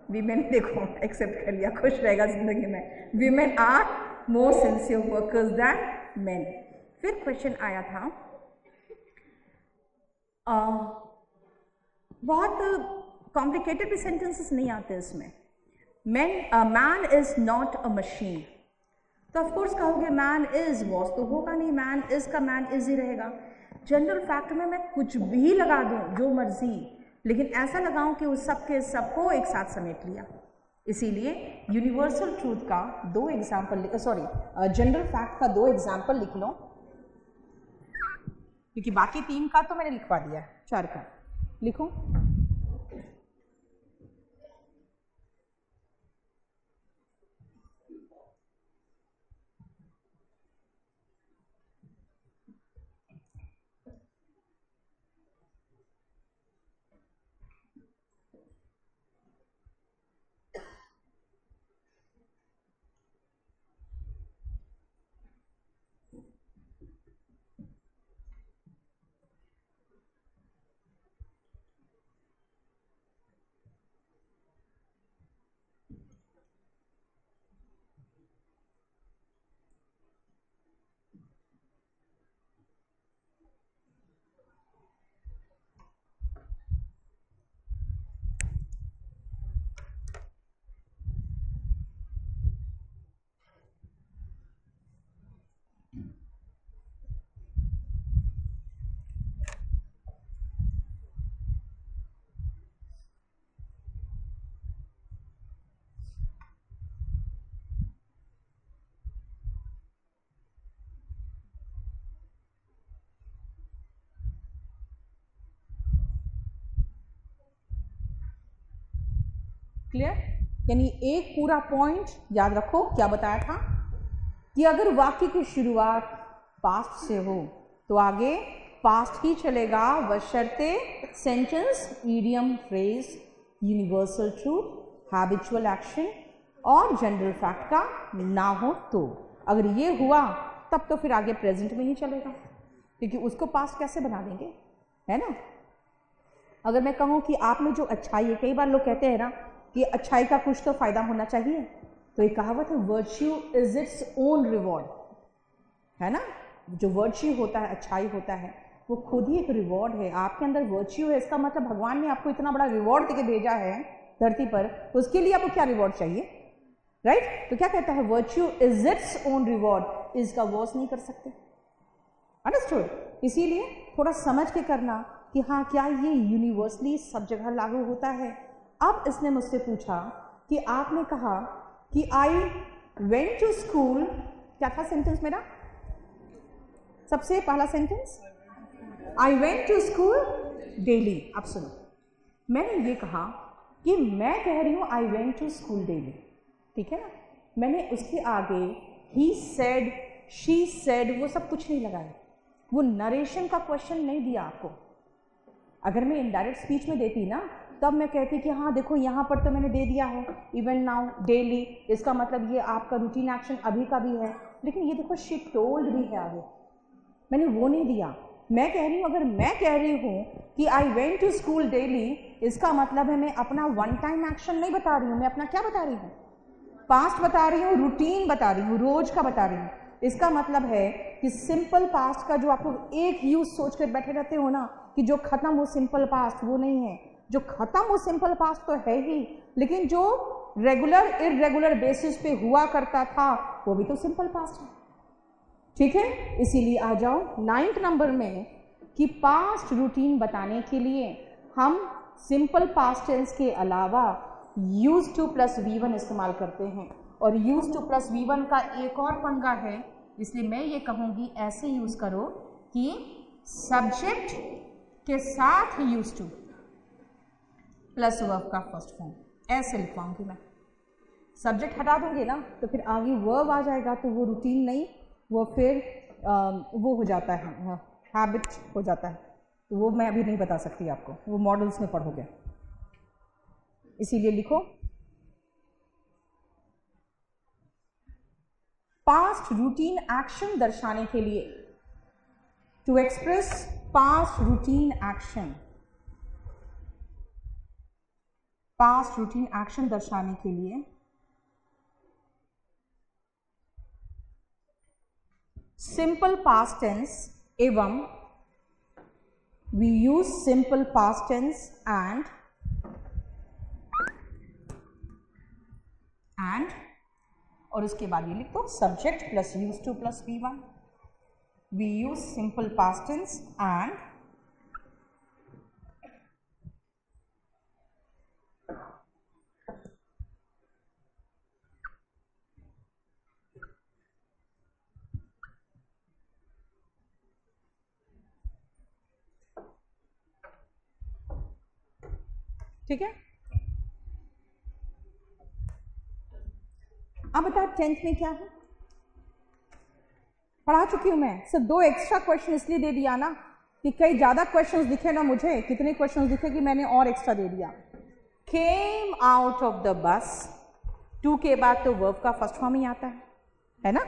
वीमेन देखो एक्सेप्ट कर लिया, खुश रहेगा जिंदगी में। Women are more sincere workers than men. फिर क्वेश्चन आया था, बहुत कॉम्प्लिकेटेड भी सेंटेंसेस नहीं आते इसमें। Man is not a machine, तो ऑफकोर्स कहोगे मैन इज वॉज तो होगा नहीं, मैन इज का मैन इज ही रहेगा। जनरल फैक्ट में मैं कुछ भी लगा दूं जो मर्जी, लेकिन ऐसा लगाऊं कि उस सबके सबको एक साथ समेट लिया। इसीलिए यूनिवर्सल ट्रूथ का दो एग्जाम्पल, जनरल फैक्ट का दो एग्जाम्पल लिख लो, क्योंकि बाकी तीन का तो मैंने लिखवा दिया, चार का लिखो। क्लियर, यानी एक पूरा पॉइंट याद रखो। क्या बताया था कि अगर वाक्य की शुरुआत पास्ट से हो तो आगे पास्ट ही चलेगा, बशर्ते sentence, idiom, phrase, universal truth, habitual action और जनरल फैक्ट का ना हो। तो अगर ये हुआ तब तो फिर आगे प्रेजेंट में ही चलेगा, क्योंकि उसको पास्ट कैसे बना देंगे, है ना। अगर मैं कहूँ कि आप में जो अच्छाई है, कई बार लोग कहते हैं ना कि अच्छाई का कुछ तो फायदा होना चाहिए, तो एक कहावत है, virtue is its own reward, है ना। जो वर्च्यू होता है, अच्छाई होता है, वो खुद ही एक रिवॉर्ड है। आपके अंदर वर्च्यू है, इसका मतलब भगवान ने आपको इतना बड़ा रिवॉर्ड देके भेजा है धरती पर, उसके लिए आपको क्या रिवॉर्ड चाहिए, राइट। तो क्या कहता है, virtue is its own reward, इसका वॉस नहीं कर सकते, अंडरस्टूड। इसीलिए थोड़ा समझ के करना कि हाँ क्या ये यूनिवर्सली सब जगह लागू होता है। अब इसने मुझसे पूछा कि आपने कहा कि आई वेंट टू स्कूल क्या था सेंटेंस मेरा? सबसे पहला sentence, I went to school daily. अब सुनो, मैंने ये कहा कि मैं कह रही हूँ I went to school daily, ठीक है ना? मैंने उसके आगे ही सेड, शी सेड, वो सब कुछ नहीं लगाया, वो नरेशन का क्वेश्चन नहीं दिया आपको। अगर मैं इनडायरेक्ट स्पीच में देती ना, तब मैं कहती कि हाँ देखो यहाँ पर तो मैंने दे दिया है इवन नाउ डेली, इसका मतलब ये आपका रूटीन एक्शन अभी का भी है, लेकिन ये देखो शी टोल्ड भी है आगे, मैंने वो नहीं दिया। मैं कह रही हूँ, अगर मैं कह रही हूँ कि I went to school daily, इसका मतलब है मैं अपना वन टाइम एक्शन नहीं बता रही हूँ, मैं अपना क्या बता रही हूँ? पास्ट बता रही हूँ, रूटीन बता रही हूँ, रोज का बता रही हूँ। इसका मतलब है कि सिंपल पास्ट का जो आप लोग एक यूज सोच कर बैठे रहते हो ना कि जो खत्म हो सिंपल पास्ट, वो नहीं है। जो खत्म हो सिंपल पास्ट तो है ही, लेकिन जो रेगुलर इररेगुलर बेसिस पे हुआ करता था वो भी तो सिंपल पास्ट है, ठीक है? इसीलिए आ जाओ 9th नंबर में कि पास्ट रूटीन बताने के लिए हम सिंपल पास्ट टेंस के अलावा यूज टू प्लस V1 इस्तेमाल करते हैं, और यूज टू प्लस V1 का एक और पंगा है, इसलिए मैं ये कहूँगी ऐसे यूज करो कि सब्जेक्ट के साथ ही यूज टू प्लस वर्ब का फर्स्ट फॉर्म, ऐसे लिखवाऊंगी मैं। सब्जेक्ट हटा दूंगी ना तो फिर आगे वर्ब आ जाएगा, तो वो रूटीन नहीं, वो फिर वो हो जाता है, हैबिट हो जाता है, तो वो मैं अभी नहीं बता सकती आपको, वो मॉडल्स में पढ़ोगे। इसीलिए लिखो पास्ट रूटीन एक्शन दर्शाने के लिए, to express past routine action, past routine action दर्शाने के लिए सिंपल पास्ट टेंस एवं we use simple past tense and और उसके बाद ये लिख दो subject plus use to plus V1, we use simple past tense and ठीक है। अब बताओ 10th में क्या है? पढ़ा चुकी हूं मैं, सिर्फ 2 एक्स्ट्रा क्वेश्चन इसलिए दे दिया ना कि कई ज्यादा क्वेश्चंस दिखे ना मुझे, कितने क्वेश्चंस दिखे कि मैंने और एक्स्ट्रा दे दिया। Came out of the bus, to के बाद तो वर्ब का फर्स्ट फॉर्म ही आता है ना?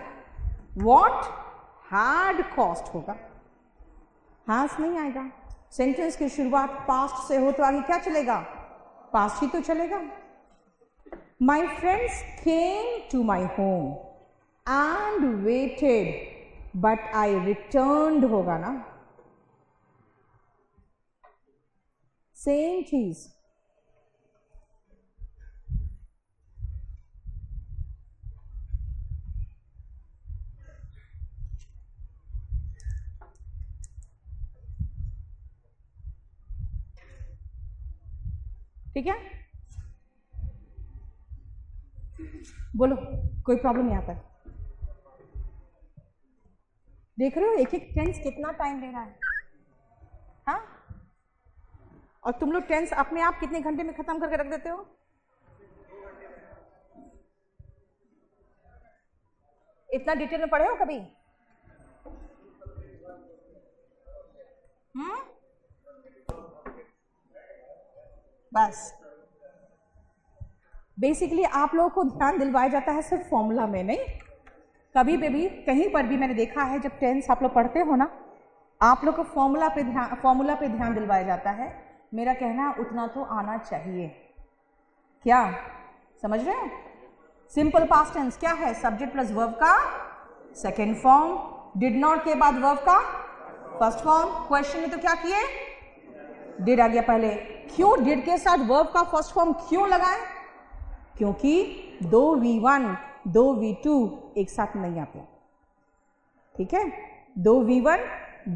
वॉट हैड कॉस्ट होगा, हैज नहीं आएगा। सेंटेंस की शुरुआत पास्ट से हो तो आगे क्या चलेगा? पास्ट ही तो चलेगा। My friends came to my home and waited but I returned होगा ना, सेम चीज। ठीक है, बोलो कोई प्रॉब्लम यहाँ पर? देख रहे हो एक एक टेंस कितना टाइम ले रहा है, हाँ? और तुम लोग टेंस अपने आप कितने घंटे में खत्म करके रख देते हो? इतना डिटेल में पढ़े हो कभी? बस बेसिकली आप लोगों को ध्यान दिलवाया जाता है सिर्फ फॉर्मूला में, नहीं कभी भी कहीं पर भी मैंने देखा है जब टेंस आप लोग पढ़ते हो ना, आप लोग को फॉर्मूला पे ध्यान दिलवाया जाता है। मेरा कहना उतना तो आना चाहिए, क्या समझ रहे हो? सिंपल पास्ट टेंस क्या है? सब्जेक्ट प्लस वर्ब का सेकेंड फॉर्म, डिड नॉट के बाद वर्ब का फर्स्ट फॉर्म। क्वेश्चन में तो क्या किए? डिड आ गया पहले। क्यों डिड के साथ वर्ब का फर्स्ट फॉर्म क्यों लगाए? क्योंकि 2 V1 2 V2 एक साथ नहीं आते, ठीक है? 2 V1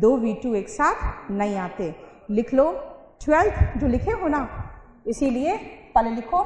2 V2 एक साथ नहीं आते। लिख लो 12th जो लिखे हो ना, इसीलिए पहले लिखो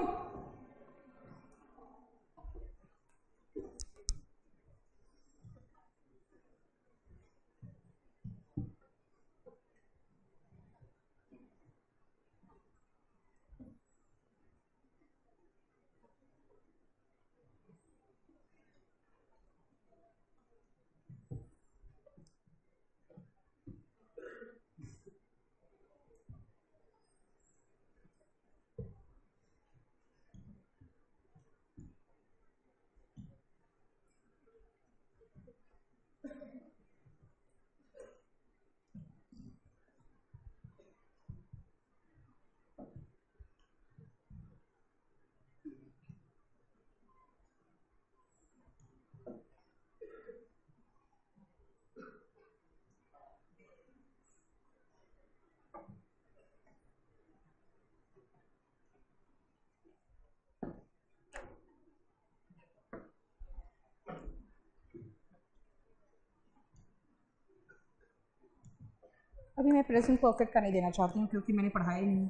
अभी मैं प्रेजेंट परफेक्ट का नहीं देना चाहती हूँ क्योंकि मैंने पढ़ाया ही नहीं।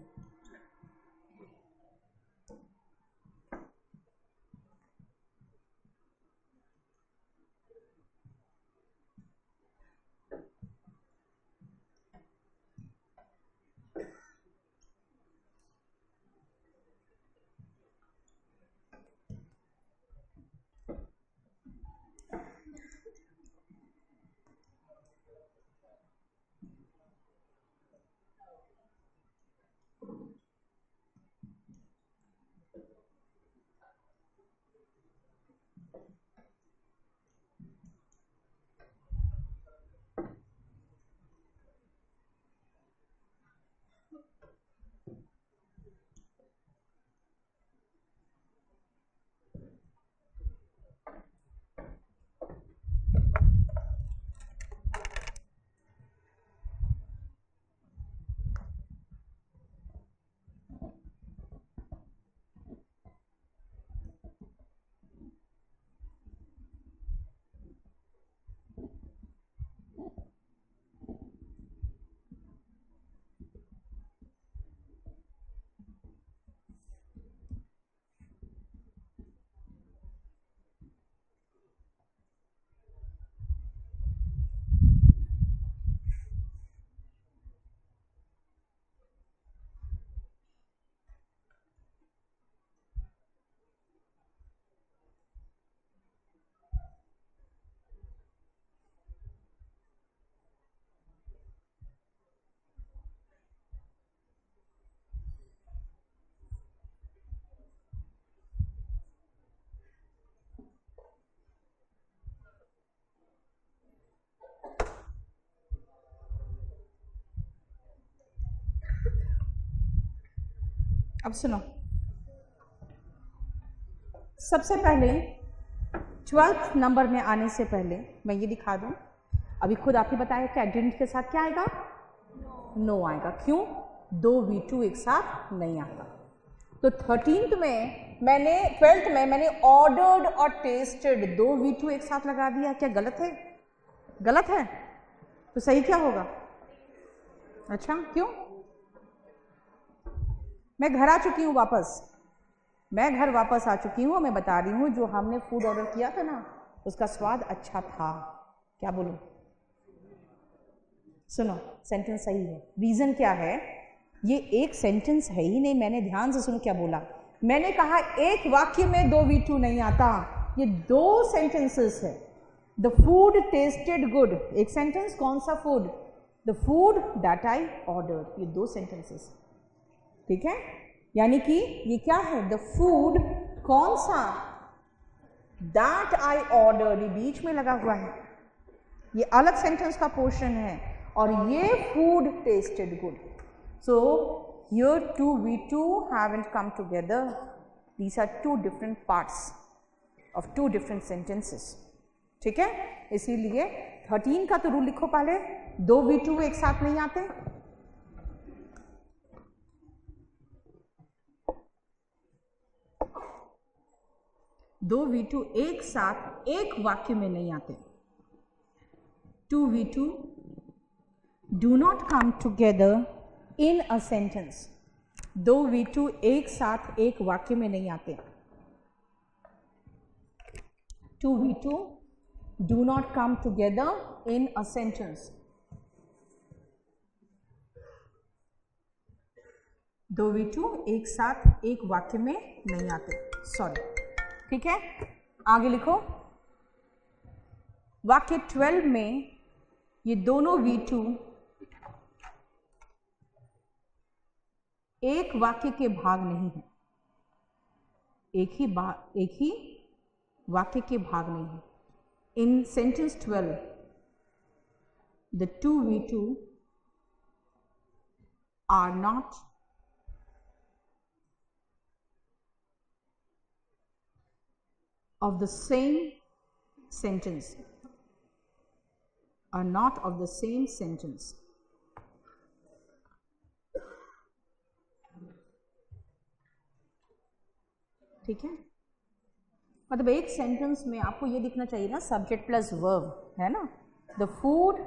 अब सुनो, सबसे पहले 12th नंबर में आने से पहले मैं ये दिखा दूं, अभी खुद आप ही बताया कि एडेंट के साथ क्या आएगा, नो आएगा। क्यों? 2 V2 एक साथ नहीं आता। तो 13th में मैंने 12th में मैंने ऑर्डर्ड और टेस्टेड 2 V2 एक साथ लगा दिया। क्या गलत है? गलत है। तो सही क्या होगा? अच्छा, क्यों? मैं घर आ चुकी हूँ वापस, मैं घर वापस आ चुकी हूँ। मैं बता रही हूँ जो हमने फूड ऑर्डर किया था ना, उसका स्वाद अच्छा था। क्या बोलूं? सुनो, सेंटेंस सही है। रीजन क्या है? ये एक सेंटेंस है ही नहीं। मैंने ध्यान से सुनो क्या बोला। मैंने कहा एक वाक्य में 2 V2 नहीं आता, ये 2 सेंटेंसेस है। द फूड टेस्टेड गुड, एक सेंटेंस। कौन सा food? The food that I ordered, ये 2 सेंटेंसेस। ठीक है, यानी कि ये क्या है? द फूड कौन सा? दैट आई ऑर्डर्ड, ये बीच में लगा हुआ है, ये अलग सेंटेंस का पोर्शन है। और ये food tested good. So here 2 V2 haven't come together. These are 2 different parts of 2 different sentences. ठीक है, इसीलिए 13 का तो रूल लिखो पहले, 2 V2 एक साथ नहीं आते। दो V2 एक साथ एक वाक्य में नहीं आते। 2 V2 do not come together in a sentence. 2 V2 एक साथ एक वाक्य में नहीं आते। 2 V2 do not come together in a sentence. 2 V2 एक साथ एक वाक्य में नहीं आते। सॉरी, ठीक है, आगे लिखो। वाक्य 12 में ये दोनों V2 एक वाक्य के भाग नहीं है, एक ही वाक्य के भाग नहीं है। In sentence 12 the 2 V2 are not of the same sentence, are not of the same sentence. ठीक है, मतलब एक सेंटेंस में आपको ये दिखना चाहिए ना, सब्जेक्ट प्लस वर्ब है ना। द फूड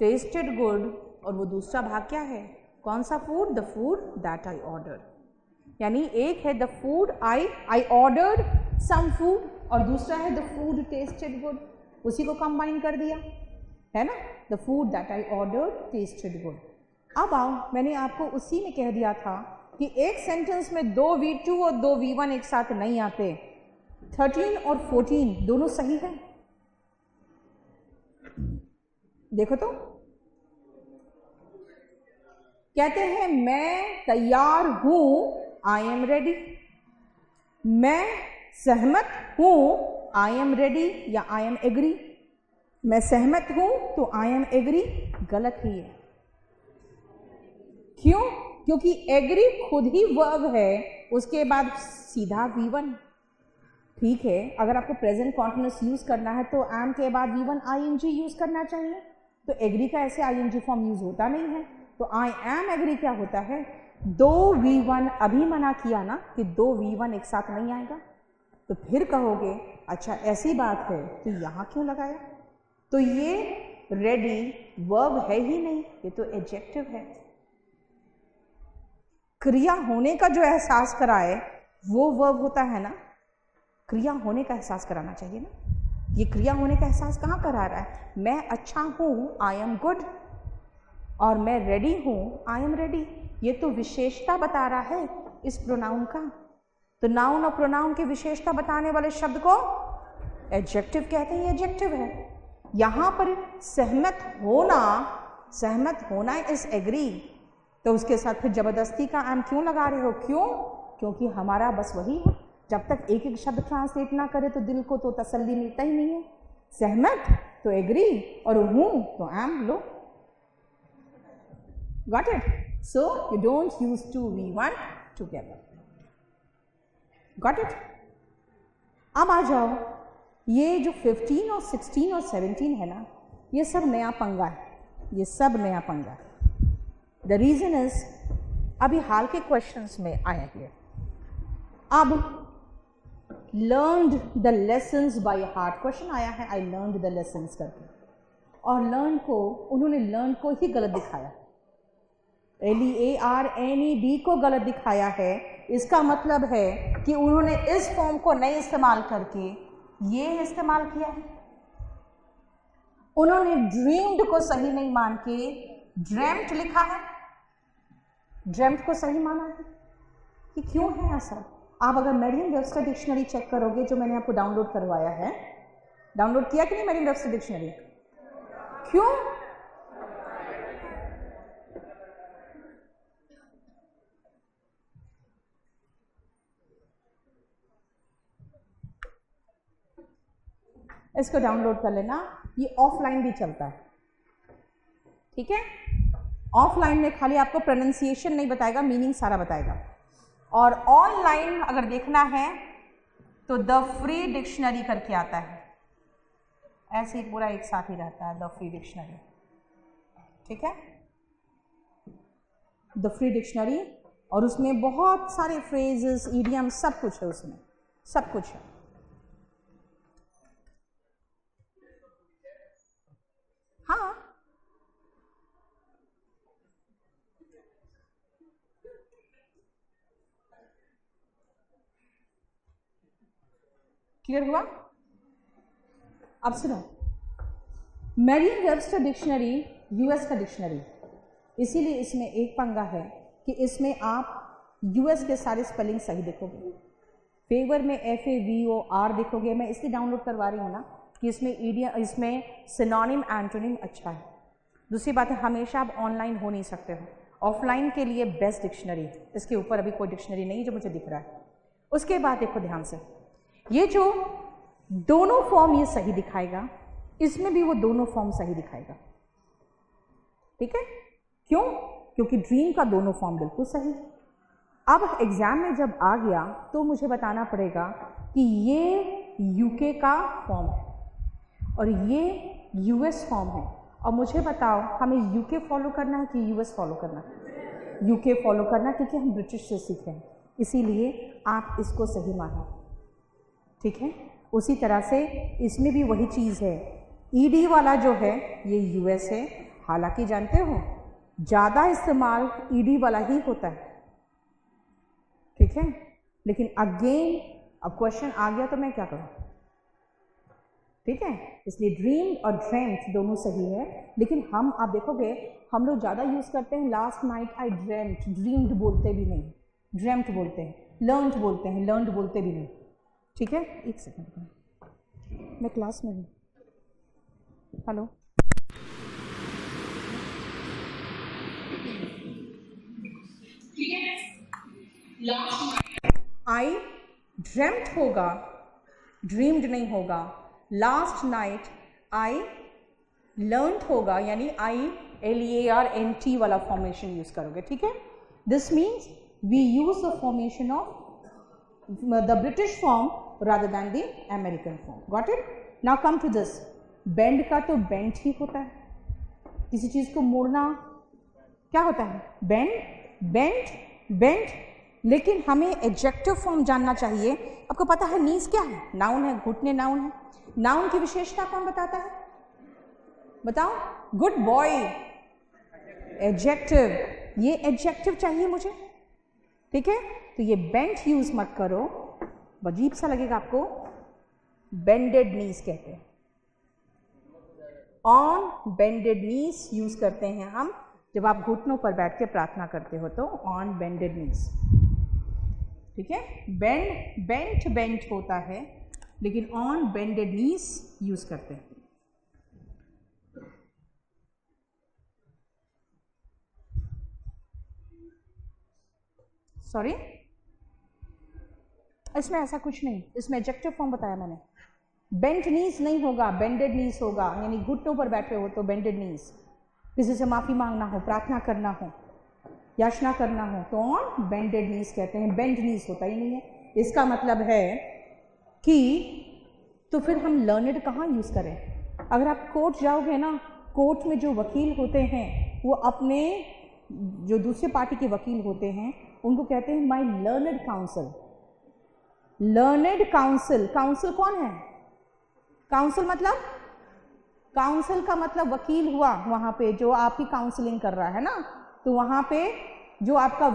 टेस्टेड गुड और वो दूसरा भाग क्या है? कौन सा food? The food that I order. यानी एक है the food I ordered some food और दूसरा है द फूड टेस्टेड गुड, उसी को कंबाइन कर दिया है ना, the food that I ordered tested good. अब आओ, मैंने आपको उसी में कह दिया था कि एक सेंटेंस में 2 V2 और 2 V1 एक साथ नहीं आते। 13 और 14 दोनों सही है। देखो तो, कहते हैं मैं तैयार हूं, आई एम रेडी। मैं सहमत हूं, आई एम रेडी या आई एम एग्री। मैं सहमत हूं तो आई एम एग्री गलत ही है। क्यों? क्योंकि एग्री खुद ही वर्ब है, उसके बाद सीधा V1। ठीक है, अगर आपको प्रेजेंट कॉन्टिन्यूअस यूज करना है तो एम के बाद V1 ing यूज करना चाहिए, तो एग्री का ऐसे ing फॉर्म यूज होता नहीं है। तो आई एम एग्री क्या होता है? 2 V1, अभी मना किया ना कि 2 V1 एक साथ नहीं आएगा, तो फिर कहोगे अच्छा ऐसी बात है तो यहाँ क्यों लगाया? तो ये रेडी वर्ब है ही नहीं, ये तो एडजेक्टिव है। क्रिया होने का जो एहसास कराए वो वर्ब होता है ना, क्रिया होने का एहसास कराना चाहिए ना। ये क्रिया होने का एहसास कहाँ करा रहा है? मैं अच्छा हूँ, आई एम गुड, और मैं रेडी हूँ, आई एम रेडी। ये तो विशेषता बता रहा है इस प्रोनाउन का। तो नाउन और प्रोनाउन की विशेषता बताने वाले शब्द को एडजेक्टिव कहते हैं, एडजेक्टिव है। यहाँ पर सहमत होना इज एग्री, तो उसके साथ फिर जबरदस्ती का एम क्यों लगा रहे हो? क्यों? क्योंकि हमारा बस वही है, जब तक एक एक शब्द ट्रांसलेट ना करे तो दिल को तो तसल्ली मिलता ही नहीं है। सहमत तो एग्री और हूं तो एम लो। Got it? So you don't use 2 V1 together. Got it? अब आ जाओ, ये जो 15 और 16 और 17 है ना, ये सब नया पंगा है, ये सब नया पंगा है। द रीजन इज अभी हाल के क्वेश्चंस में आया है। अब learned the lessons by heart question आया है, आई लर्नड द लेसन्स करके, और उन्होंने लर्न को ही गलत दिखाया, LEARNED को गलत दिखाया है। इसका मतलब है कि उन्होंने इस फॉर्म को नहीं इस्तेमाल करके ये इस्तेमाल किया है। उन्होंने ड्रीम्ड को सही नहीं मान के ड्रेम्ट लिखा है, ड्रेम्ट को सही माना है। कि क्यों है ऐसा? आप अगर मेरियम वेबस्टर डिक्शनरी चेक करोगे, जो मैंने आपको डाउनलोड करवाया है, डाउनलोड किया कि नहीं मेरियम वेबस्टर डिक्शनरी? क्यों? इसको डाउनलोड कर लेना, ये ऑफलाइन भी चलता है, ठीक है? ऑफलाइन में खाली आपको प्रोनाउंसिएशन नहीं बताएगा, मीनिंग सारा बताएगा। और ऑनलाइन अगर देखना है तो द फ्री डिक्शनरी करके आता है, ऐसे ही पूरा एक साथ ही रहता है द फ्री डिक्शनरी, ठीक है? द फ्री डिक्शनरी, और उसमें बहुत सारे फ्रेजेस, इडियम, सब कुछ है उसमें, सब कुछ है। हाँ, क्लियर हुआ? अब सुनो, मेरियम वेबस्टर डिक्शनरी यूएस का डिक्शनरी, इसीलिए इसमें एक पंगा है कि इसमें आप यूएस के सारे स्पेलिंग सही देखोगे, फेवर में FAVOR देखोगे। मैं इसलिए डाउनलोड करवा रही हूँ ना कि इसमें सिनोनिम एंटोनिम अच्छा है। दूसरी बात है, हमेशा आप ऑनलाइन हो नहीं सकते हो, ऑफलाइन के लिए बेस्ट डिक्शनरी, इसके ऊपर अभी कोई डिक्शनरी नहीं जो मुझे दिख रहा है। उसके बाद देखो ध्यान से, ये जो दोनों फॉर्म ये सही दिखाएगा, इसमें भी वो दोनों फॉर्म सही दिखाएगा, ठीक है? क्यों? क्योंकि ड्रीम का दोनों फॉर्म बिल्कुल सही। अब एग्जाम में जब आ गया तो मुझे बताना पड़ेगा कि ये यूके का फॉर्म है और ये यूएस फॉर्म है, और मुझे बताओ हमें यूके फॉलो करना है कि यूएस फॉलो करना है? यूके फॉलो करना, क्योंकि हम ब्रिटिश से सीखे हैं, इसीलिए आप इसको सही मानो, ठीक है? उसी तरह से इसमें भी वही चीज़ है, ईडी वाला जो है ये यूएस है। हालांकि जानते हो ज़्यादा इस्तेमाल ईडी वाला ही होता है, ठीक है। लेकिन अगेन अब क्वेश्चन आ गया तो मैं क्या करूं, ठीक है। इसलिए ड्रीम और ड्रेम्ट दोनों सही है, लेकिन हम आप देखोगे हम लोग ज़्यादा यूज़ करते हैं लास्ट नाइट आई ड्रेम्ट, ड्रीम्ड बोलते भी नहीं, ड्रेम्ट बोलते हैं, लर्नड बोलते हैं, लर्नड बोलते भी नहीं, ठीक है। एक सेकंड, मैं क्लास में हूँ, हेलो। आई ड्रेम्ट होगा, ड्रीम्ड नहीं होगा। लास्ट नाइट आई लर्नड होगा, यानी आई LEARNT वाला फॉर्मेशन यूज करोगे, ठीक है। This means we use the formation of the British form rather than the American form, got it. Now come to this, bend का तो बेंट ही होता है, किसी चीज को मोड़ना क्या होता है, बेंड, बेंट, बेंट। लेकिन हमें एडजेक्टिव फॉर्म जानना चाहिए। आपको पता है नीज क्या है, नाउन है, घुटने नाउन है। नाउन की विशेषता कौन बताता है, बताओ। गुड बॉय, एडजेक्टिव, ये एडजेक्टिव चाहिए मुझे, ठीक है। तो ये बेंट यूज मत करो, अजीब सा लगेगा आपको। बेंडेड नीज कहते हैं, ऑन बेंडेड नीज यूज करते हैं हम जब आप घुटनों पर बैठ के प्रार्थना करते हो, तो ऑन बेंडेड नीज, ठीक है। बेंड, बेंट, बेंट होता है, लेकिन ऑन बेंडेड नीज यूज करते हैं। सॉरी, इसमें ऐसा कुछ नहीं, इसमें एडजेक्टिव फॉर्म बताया मैंने। बेंट नीज नहीं होगा, बेंडेड नीज होगा, यानी घुटनों पर बैठे हो तो बेंडेड नीज। किसी से माफी मांगना हो, प्रार्थना करना हो, याचना करना हो, तो ऑन बेंडेड नीज कहते हैं। बेंड नीज होता ही नहीं है। इसका मतलब है कि तो फिर हम लर्नेड कहाँ यूज करें। अगर आप कोर्ट जाओगे ना, कोर्ट में जो वकील होते हैं वो अपने जो दूसरे पार्टी के वकील होते हैं उनको कहते हैं my learned counsel. Learned counsel, counsel कौन है, काउंसिल मतलब, काउंसिल का मतलब वकील हुआ, वहां पे जो आपकी काउंसलिंग कर रहा है ना, तो वहां पे जो आपका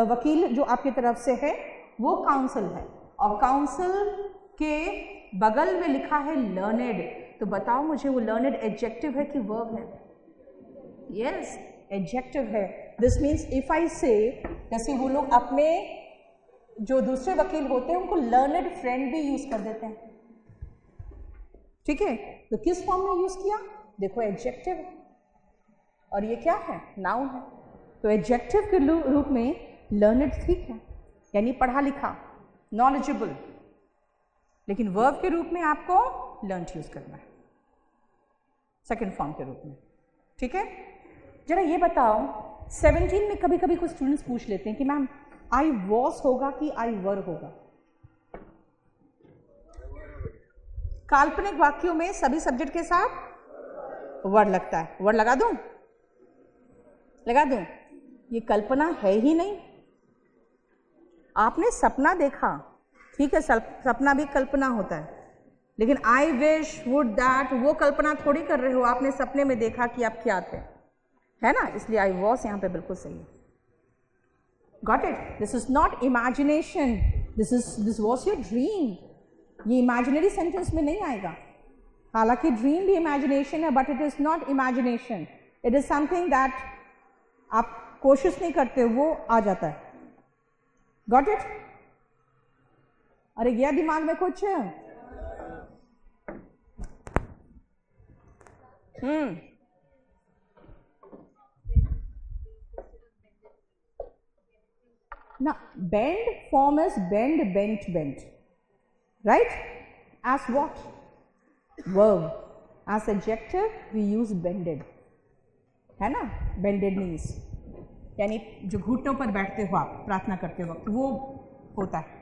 वकील जो आपकी तरफ से है वो काउंसिल है। और काउंसिल के बगल में लिखा है लर्नेड, तो बताओ मुझे वो लर्नेड एडजेक्टिव है कि वर्ब है। यस, एडजेक्टिव है। दिस मीन्स इफ आई से, जैसे वो लोग अपने जो दूसरे वकील होते हैं उनको लर्नेड फ्रेंड भी यूज कर देते हैं, ठीक है। तो किस फॉर्म में यूज किया, देखो एडजेक्टिव, और ये क्या है, नाउन है। तो एडजेक्टिव के रूप में लर्नेड ठीक है, यानी पढ़ा लिखा, नॉलेजेबल, लेकिन वर्ब के रूप में आपको लर्न्ड यूज करना है, सेकंड फॉर्म के रूप में, ठीक है। जरा ये बताओ, 17 में कभी कभी कुछ स्टूडेंट्स पूछ लेते हैं कि मैम आई वॉस होगा कि आई वर होगा। काल्पनिक वाक्यों में सभी सब्जेक्ट के साथ वर लगता है। वर लगा दूं, लगा दूं, ये कल्पना है ही नहीं। आपने सपना देखा, ठीक है, सपना भी कल्पना होता है, लेकिन आई विश, वुड, दैट, वो कल्पना थोड़ी कर रहे हो। आपने सपने में देखा कि आप क्या थे, है ना। इसलिए आई वॉस यहां पे बिल्कुल सही है। Got it, this is not imagination, this was your dream. ये इमेजिनरी सेंटेंस में नहीं आएगा। हालांकि ड्रीम भी इमेजिनेशन है, but it is not imagination, it is something that आप कोशिश नहीं करते, वो आ जाता है। Got it. अरे गया दिमाग में कुछ, ना, bend form is bend, bent, bent, right? As what? Verb. As adjective we use bended, है ना, bended knees, यानी जो घुटनों पर बैठते हो आप प्रार्थना करते वक्त, वो होता है।